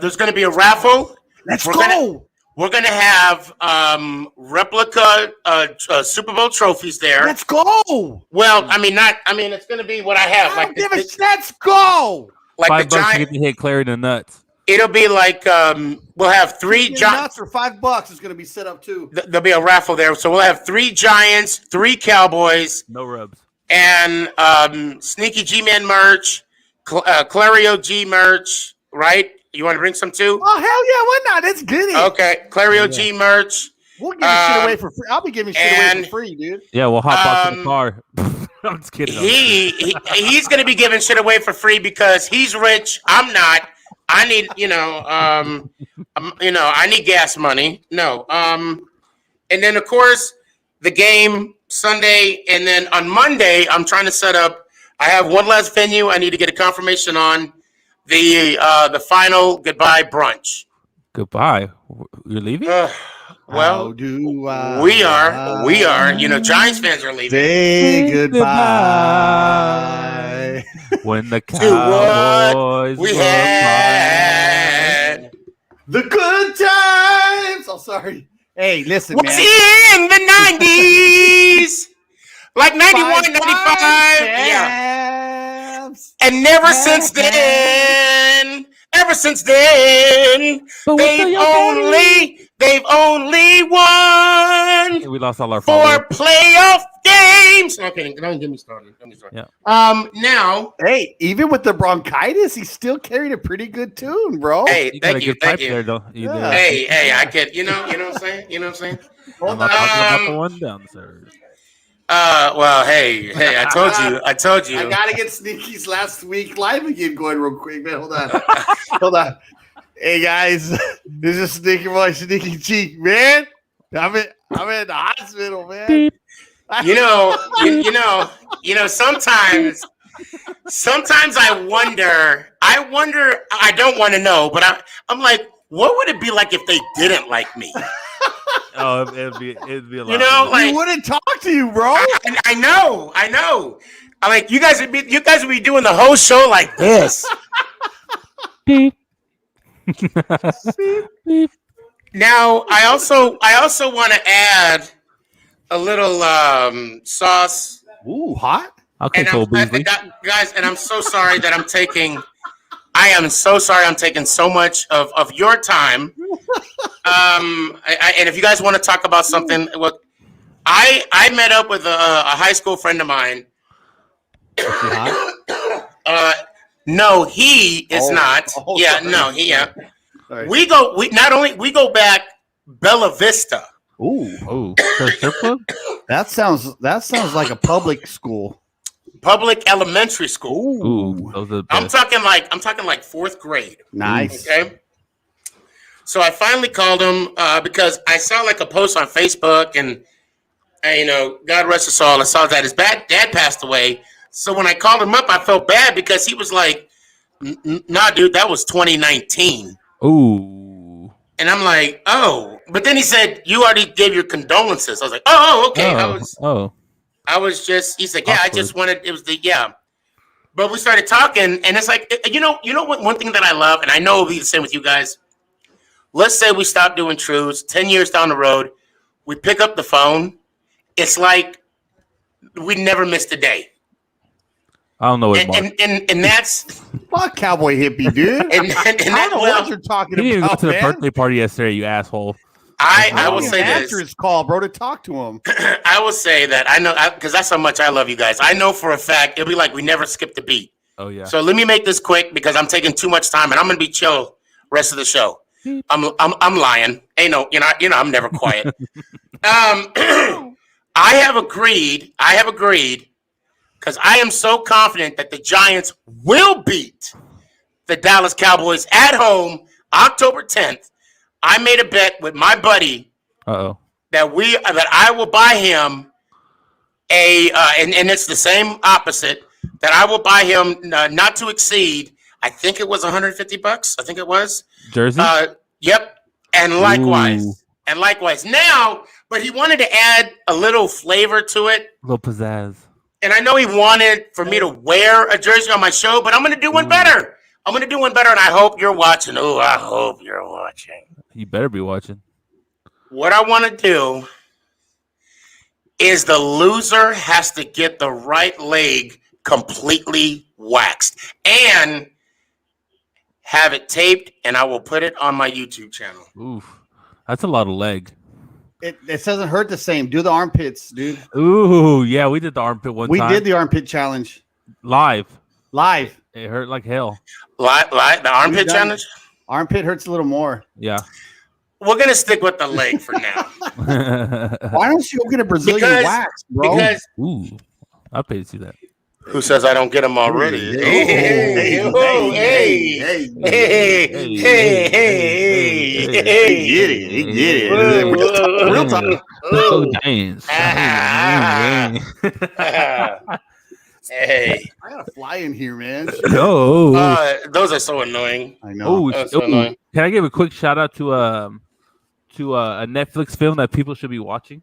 There's going to be a raffle. Let's go. We're going to have replica Super Bowl trophies there. Let's go. Well, it's going to be what I have. I don't give a shit. Let's go. Like the $5 to giant. get to hit Clary the nuts. It'll be like we'll have 3 Giants giants. for $5 is going to be set up too. There'll be a raffle there, so we'll have 3 Giants, 3 Cowboys, No rubs. and Sneaky G-Man merch, Clario G merch, right? You want to bring some too? Oh, hell yeah. Why not? Let's get it. Okay, Clario G merch. We'll give shit away for free. I'll be giving shit away and- for free, dude. Yeah, we'll hop off in the car. I'm just kidding. He's going to be giving shit away for free because he's rich. I'm not. I need, I need gas money. No. And then of course the game Sunday, and then on Monday I'm trying to set up. I have one last venue I need to get a confirmation on the final goodbye brunch. Goodbye. You're leaving? How Well, do I we are. Giants fans are leaving. say goodbye? When the To what Cowboys we were had. The good times. I'll sorry. Hey, listen, was man. in the 90s. Like 91, 95. Yeah. And never since then. Ever since then, they've only won We lost all our 4 followers. playoff games. No kidding. Don't get me started. Yeah. Now, Hey, even with the bronchitis, he still carried a pretty good tune, bro. hey, You got a thank you, good pipe thank you. there, though. You Yeah. did. Hey, I get, you know what I'm saying? You know what I'm saying? I'm not talking about the one downstairs. Well, hey, I told you. I gotta get Sneaky's last week live again going real quick, man. Hold on. Hey guys, this is Sneaky Boy, Sneaky Cheek, man. I'm in the hospital, man. Beep. You know, sometimes I wonder, I don't want to know, but I'm like, what would it be like if they didn't like me? Oh, it'd be a lot. You know, like, He wouldn't talk to you, bro. I know. I'm like, you guys would be doing the whole show like this. Beep. Beep. Now, I also want to add a little sauce. Ooh, hot. Okay, And Cole Beasley. guys, and I'm so sorry that I'm taking. I am so sorry I'm taking so much of your time. And if you guys want to talk about something, well, I met up with a high school friend of mine. Is he hot? No, he is not. Oh, Yeah, sorry. no, he. Yeah. Sorry. We go back Bella Vista. Ooh, Oh, so strip club? that sounds like a public school. Public elementary school. Ooh, those are the I'm best. talking like 4th grade. Nice. Okay. So I finally called him because I saw like a post on Facebook, and God rest his soul, I saw that his dad passed away. So when I called him up, I felt bad because he was like, "Nah, dude, that was 2019." Ooh. And I'm like, "Oh," but then he said, "You already gave your condolences." I was like, "Oh, okay." I was just. He's like, "Yeah, I just wanted." It was But we started talking, and it's like, what? One thing that I love, and I know it'll be the same with you guys. Let's say we stop doing truths. 10 years down the road, we pick up the phone. It's like we never missed a day. I don't know what Mark. And that's Fuck cowboy hippie, dude. and I that, don't know what you're talking He didn't even go about, to the man. birthday party yesterday, you asshole. I will didn't say even this. answer his call, bro, to talk to him. I will say that I know because that's how much I love you guys. I know for a fact it'll be like we never skipped a beat. Oh yeah. So let me make this quick because I'm taking too much time and I'm gonna be chill rest of the show. I'm lying. Ain't no, I'm never quiet. I have agreed because I am so confident that the Giants will beat the Dallas Cowboys at home October 10th. I made a bet with my buddy Uh-oh. that I will buy him and it's the same opposite, that I will buy him not to exceed, I think it was $150. I think it was. Jersey? Yep. And likewise. Ooh. And likewise. Now, but he wanted to add a little flavor to it. Little pizzazz. And I know he wanted for me to wear a jersey on my show, but I'm going to do one better. I'm going to do one better, and I hope you're watching. Oh, I hope you're watching. You better be watching. What I want to do is the loser has to get the right leg completely waxed and have it taped, and I will put it on my YouTube channel. Oof. That's a lot of leg. It doesn't hurt the same. Do the armpits, dude. Ooh, yeah, we did the armpit one We time. did the armpit challenge live. live. It hurt like hell. The armpit We've done challenge? Armpit hurts a little more. Yeah. We're going to stick with the leg for now. Why don't you go get a Brazilian Because- wax, bro? Because Ooh, I paid to see that. who says I don't get them already? Hey, Hey, hey, oh, hey, hey, hey, hey, hey, hey, He get it. He get it. Whoa, Real talk. Go Giants. Hey, I got a fly in here, man. Oh, those are so annoying. I know. That's so annoying. Can I give a quick shout out to a Netflix film that people should be watching?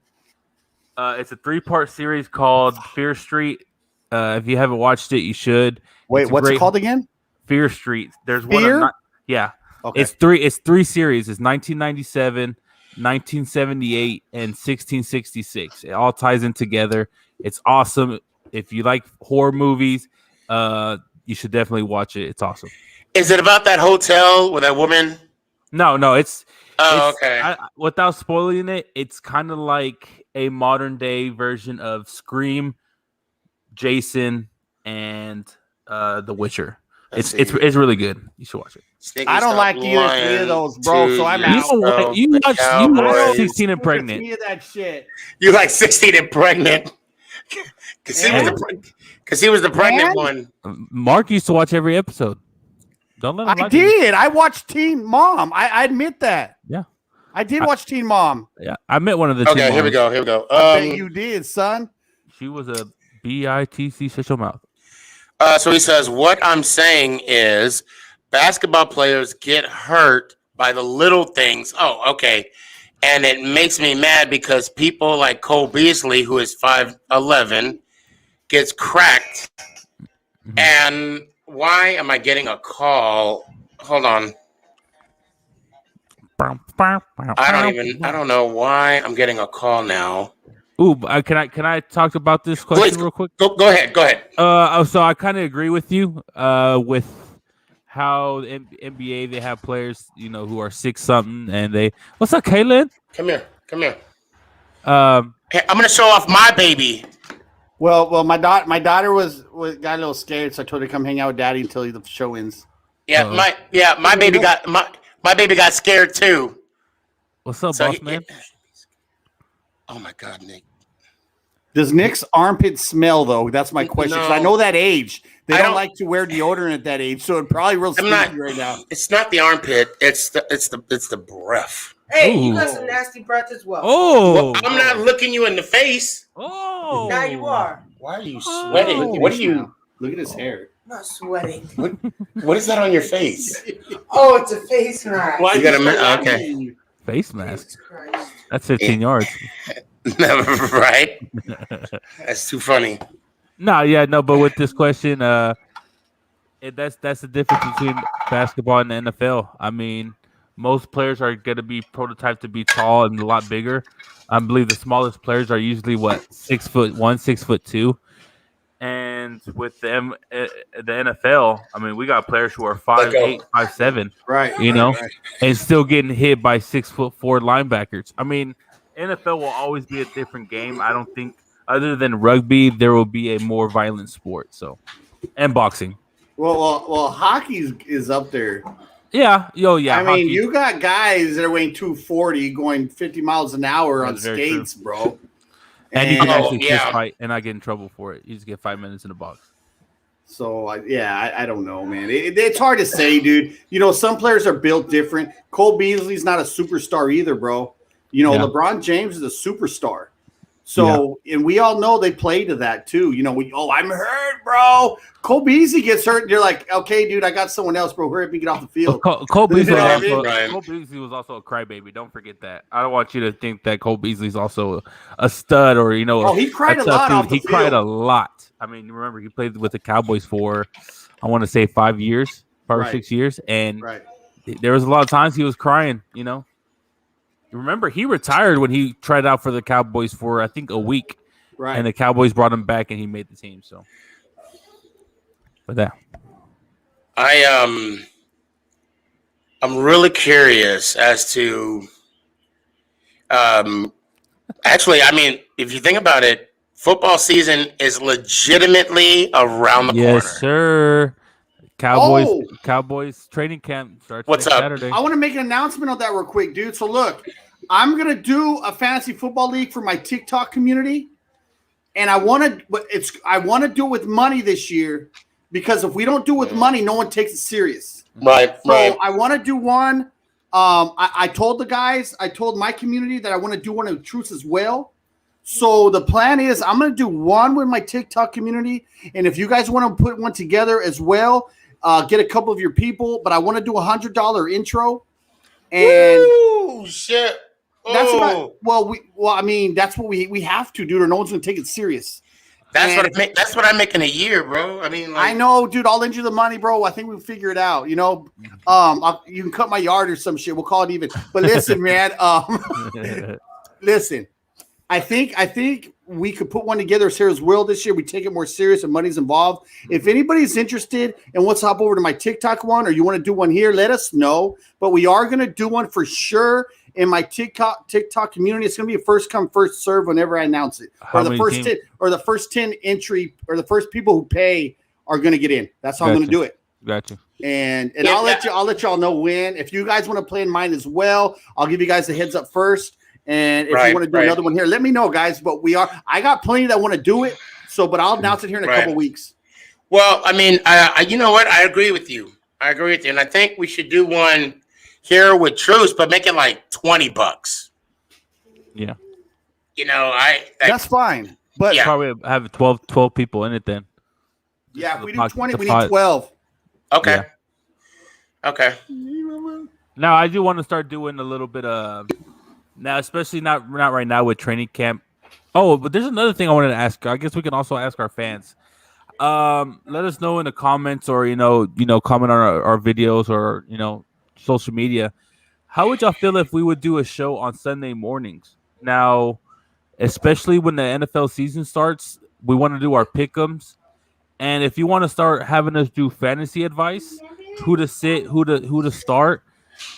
It's a 3-part series called Fear Street. If you haven't watched it, you should. Wait, It's a what's it great- called again? Fear Street. There's one. Fear? Yeah. Okay. It's three series. It's 1997, 1978, and 1666. It all ties in together. It's awesome. If you like horror movies, you should definitely watch it. It's awesome. Is it about that hotel with that woman? No, it's okay. Without spoiling it, it's kind of like a modern day version of Scream, Jason, and The Witcher. It's really good. You should watch it. Sneaky I don't Stop like either three of those, bro. So I'm out. You watch 16 and Any Pregnant. of that shit. You like 16 and pregnant? Because he was the pregnant one. Mark used to watch every episode. Don't let him I lie to you. did. I watched Teen Mom. I admit that. Yeah. I did watch Teen Mom. Yeah, I met one of the Okay, Teen here we moms. go. I bet you did, son. She was a BITC shut your mouth. So he says, what I'm saying is basketball players get hurt by the little things. Oh, okay. And it makes me mad because people like Cole Beasley, who is 5'11", gets cracked. Mm-hmm. And why am I getting a call? Hold on. I don't know why I'm getting a call now. Ooh, can I talk about this question real quick? Go ahead. So I kind of agree with you. With how the NBA they have players, who are 6-something, and they. What's up, Kaylin? Come here. Um, Hey, I'm gonna show off my baby. Well, my daughter was got a little scared, so I told her to come hang out with daddy until the show ends. Yeah, my baby got scared too. what's up, So boss man? Oh my God, Nick. Does Nick's armpit smell though? That's my question. 'Cause I know that age. They don't like to wear deodorant at that age, so it probably real stinky right now. It's not the armpit. It's the breath. Hey, Ooh. you got some nasty breath as well. Oh, I'm not looking you in the face. oh! Now you are. Why are you Oh. sweating? What are you? Look at his hair. I'm not sweating. What is that on your face? Oh, it's a face mask. Why You gotta okay. Face mask. Jesus Christ. That's 15 yards. Right? That's too funny. No, but with this question, that's the difference between basketball and the NFL. I mean, most players are going to be prototyped to be tall and a lot bigger. I believe the smallest players are usually 6'1", 6'2", and with them, the NFL, I mean, we got players who are 5'8", 5'7", Right. and still getting hit by 6'4" linebackers. I mean, NFL will always be a different game. I don't think, other than rugby, there will be a more violent sport. So, and boxing. Well, hockey is up there. Yeah. I hockey. mean, you got guys that are weighing 240 going 50 miles an hour on That's very skates, bro. and you can Oh, actually yeah. fist fight and not get in trouble for it. You just get 5 minutes in the box. So, I don't know, man. It's hard to say, dude. Some players are built different. Cole Beasley's not a superstar either, bro. Yeah. LeBron James is a superstar. So, and we all know they play to that too. I'm hurt, bro. Cole Beasley gets hurt, and you're like, okay, dude, I got someone else, bro. Hurry up and get off the field. Cole Beasley, You know what I mean? Right. Cole Beasley was also a crybaby. Don't forget that. I don't want you to think that Cole Beasley's also a stud or he cried a tough lot dude. off the He cried field. a lot. I mean, remember he played with the Cowboys for, I want to say 5 years, 5 or Right. 6 years, and Right. there was a lot of times he was crying. Remember he retired when he tried out for the Cowboys for I think a week. Right. And the Cowboys brought him back, and he made the team. So, but that I'm really curious as to. Actually, I mean, if you think about it, football season is legitimately around the yes, corner. sir. Cowboys training camp starts What's next up? Saturday. I want to make an announcement on that real quick, dude. So look, I'm gonna do a fantasy football league for my TikTok community, and I want to do it with money this year because if we don't do it with money, no one takes it serious. Right. So I want to do one. I told the guys, I told my community that I want to do one of Truths as well. So the plan is I'm going to do one with my TikTok community, and if you guys want to put one together as well, get a couple of your people. But I want to do $100 intro, and Ooh, shit. that's Ooh. about, I mean that's what we have to do, or no one's going to take it serious. That's what I make in a year, bro. I mean, like, I know, dude. I'll lend you the money, bro. I think we'll figure it out. You know, you can cut my yard or some shit. We'll call it even. But listen, man. Listen, I think we could put one together as Sarah's World this year. We take it more serious and money's involved. If anybody's interested and wants to hop over to my TikTok one, or you want to do one here, let us know. But we are going to do one for sure in my TikTok community. It's going to be a first come, first serve whenever I announce it. Or the first 10 entry, or the first people who pay are going to get in. That's how I'm going to do it. Gotcha. And I'll let y'all know when. If you guys want to play in mine as well, I'll give you guys a heads up first. And if you want to do another one here, let me know, guys. But I got plenty that want to do it. But I'll announce it here in a couple weeks. Well, I mean, you know what? I agree with you. And I think we should do one here with Truce, but make it like $20. Yeah. You know, that's fine. But probably have 12 people in it then. Yeah, if we do 20, we need 12. Okay. Yeah. Okay. Now I do want to start doing a little bit of now, especially not right now with training camp. Oh, but there's another thing I wanted to ask. I guess we can also ask our fans. Let us know in the comments, or comment on our videos, or social media. How would y'all feel if we would do a show on Sunday mornings? Now, especially when the NFL season starts, we want to do our pick'ems. And if you want to start having us do fantasy advice, who to sit, who to start,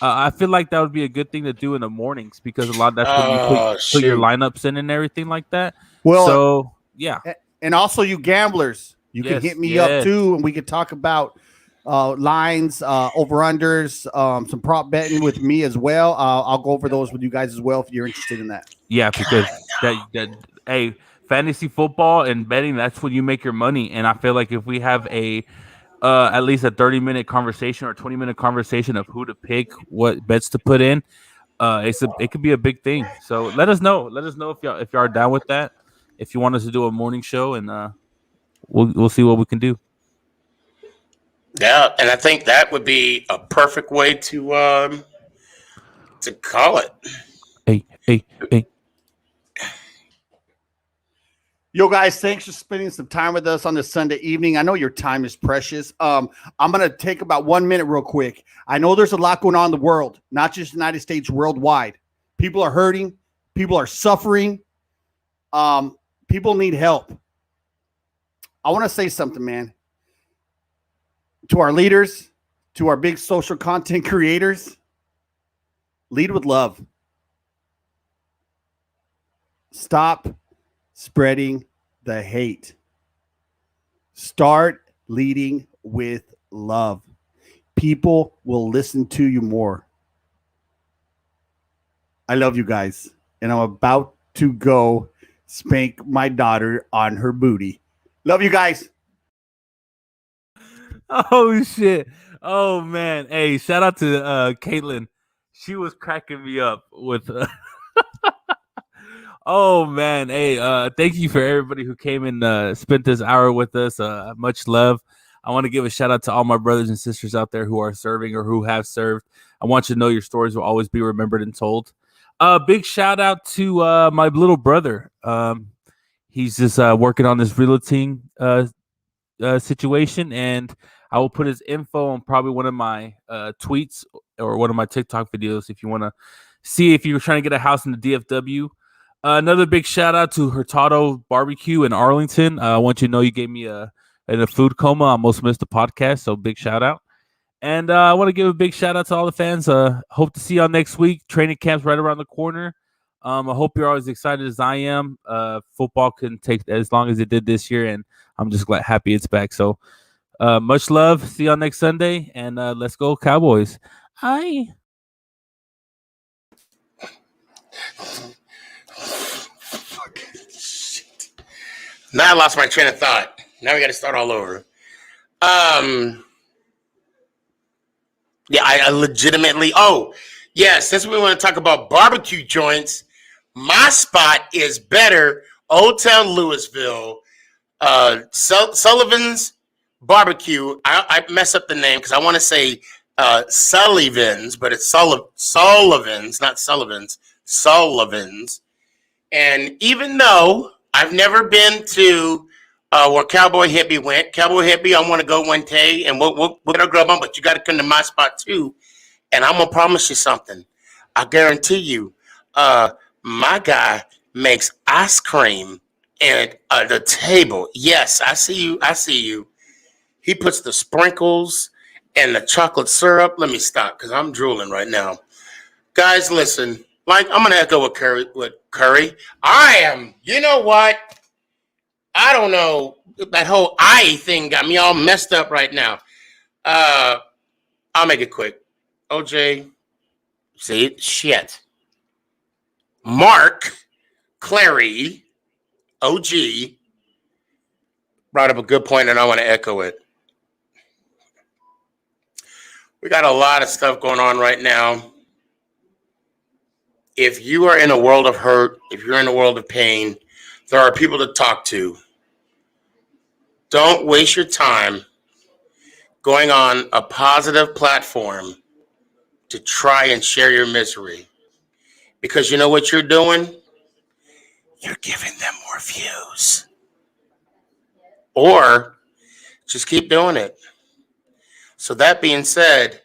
I feel like that would be a good thing to do in the mornings, because that's when you put your lineups in and everything like that. Well, so yeah, and also you gamblers, you can hit me up too, and we could talk about lines, over-unders, some prop betting with me as well. I'll go over those with you guys as well if you're interested in that. Yeah, because that fantasy football and betting, that's when you make your money. And I feel like if we have at least a 30-minute conversation or 20-minute conversation of who to pick, what bets to put in, it could be a big thing. So let us know. Let us know if y'all are down with that. If you want us to do a morning show, and we'll see what we can do. Yeah, and I think that would be a perfect way to call it. Hey. Yo, guys, thanks for spending some time with us on this Sunday evening. I know your time is precious. I'm going to take about 1 minute real quick. I know there's a lot going on in the world, not just the United States, worldwide. People are hurting. People are suffering. People need help. I want to say something, man. To our leaders, to our big social content creators, lead with love. Stop spreading the hate. Start leading with love. People will listen to you more. I love you guys, and I'm about to go spank my daughter on her booty. Love you guys. Oh shit. Oh man. Hey, shout out to Caitlin. She was cracking me up with oh man. Hey, thank you for everybody who came and spent this hour with us. Much love. I want to give a shout out to all my brothers and sisters out there who are serving or who have served. I want you to know your stories will always be remembered and told. Big shout out to my little brother. He's just working on this realty situation, and I will put his info on probably one of my tweets or one of my TikTok videos if you want to see if you're trying to get a house in the DFW. Another big shout out to Hurtado Barbecue in Arlington. I want you to know you gave me a food coma. I almost missed the podcast, so big shout out. And I want to give a big shout out to all the fans. Hope to see y'all next week. Training camp's right around the corner. I hope you're all as excited as I am. Football couldn't take as long as it did this year, and I'm just happy it's back. So much love. See y'all next Sunday, and let's go Cowboys. Hi. Now I lost my train of thought. Now we got to start all over. Yeah, I legitimately. Oh, yeah. Since we want to talk about barbecue joints, my spot is better. Old Town Louisville, Sullivan's Barbecue. I mess up the name because I want to say Sullivan's, but it's Sullivan's, not Sullivan's. Sullivan's. And even though I've never been to where Cowboy Hippie went. Cowboy Hippie, I want to go one day, and we'll get our grub on, but you got to come to my spot too. And I'm gonna promise you something. I guarantee you, my guy makes ice cream at the table. Yes, I see you. I see you. He puts the sprinkles and the chocolate syrup. Let me stop because I'm drooling right now. Guys, listen. Like, I'm gonna echo with Curry. I am. You know what? I don't know. That whole eye thing got me all messed up right now. I'll make it quick. OJ, see, shit. Mark, Clary, OG brought up a good point, and I want to echo it. We got a lot of stuff going on right now. If you are in a world of hurt, if you're in a world of pain, there are people to talk to. Don't waste your time going on a positive platform to try and share your misery. Because you know what you're doing? You're giving them more views. Or just keep doing it. So that being said,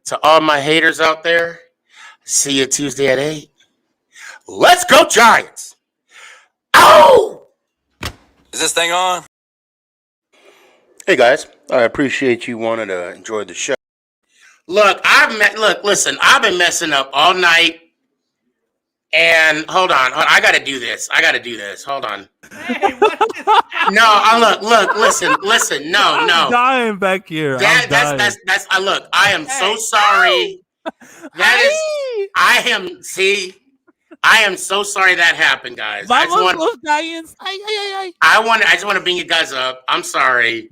to all my haters out there, see you Tuesday at 8. Let's go Giants! Ow! Is this thing on? Hey guys, I appreciate you wanting to enjoy the show. Look, listen, I've been messing up all night. And hold on, I gotta do this. Hold on. Hey, what is Listen. No. I'm dying back here. That's. Look, I am so sorry. I am so sorry that happened, guys. I just want to bring you guys up. I'm sorry.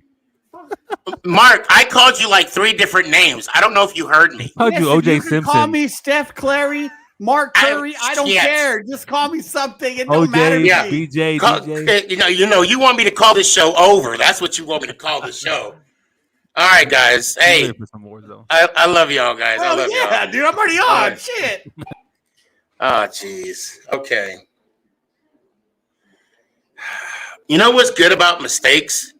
Mark, I called you like 3 different names. I don't know if you heard me. Called you OJ you Simpson. Call me Steph Clary, Mark Curry. I don't care. Just call me something. It don't matter. Yeah. DJ. You want me to call this show over. That's what you want me to call the show. All right, guys. Hey, I love y'all, guys. I love y'all. Dude, I'm already on. Right. Shit. Oh, jeez. Okay. You know what's good about mistakes?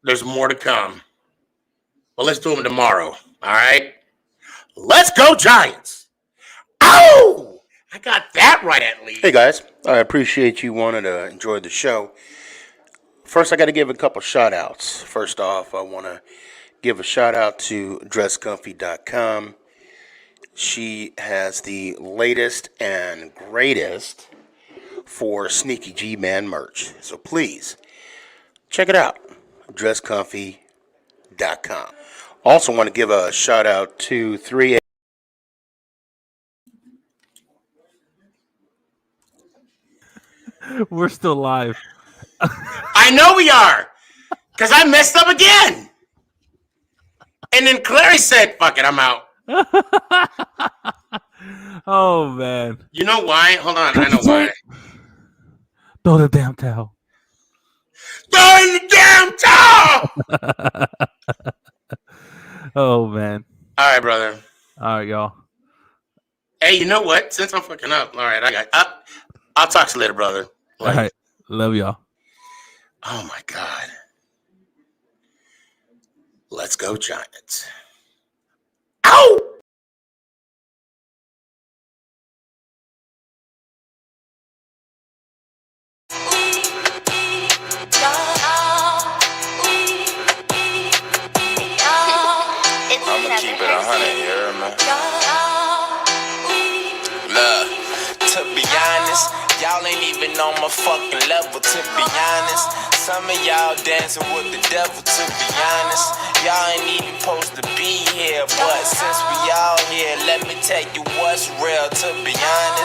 There's more to come. Well, let's do them tomorrow. All right? Let's go, Giants. Ow! I got that right at least. Hey, guys. I appreciate you wanting to enjoy the show. First, I got to give a couple shout-outs. First off, I want to give a shout-out to DressComfy.com. She has the latest and greatest for Sneaky G-Man merch. So please, check it out. DressComfy.com. Also want to give a shout out to 3A. We're still live. I know we are, because I messed up again. And then Clary said, fuck it, I'm out. Oh, man. You know why? Hold on, I know why. Throw the damn towel. Throw in the damn towel! Oh, man. All right, brother. All right, y'all. Hey, you know what? Since I'm fucking up, all right, I'll talk to you later, brother. All right. Love y'all. Oh, my God. Let's go, Giants. Ow! I'ma keep it 100 here, man. Look, to be honest, y'all ain't even on my fucking level, to be honest. Some of y'all dancing with the devil, to be honest. Y'all ain't even supposed to be here, but since we all here, let me tell you what's real, to be honest.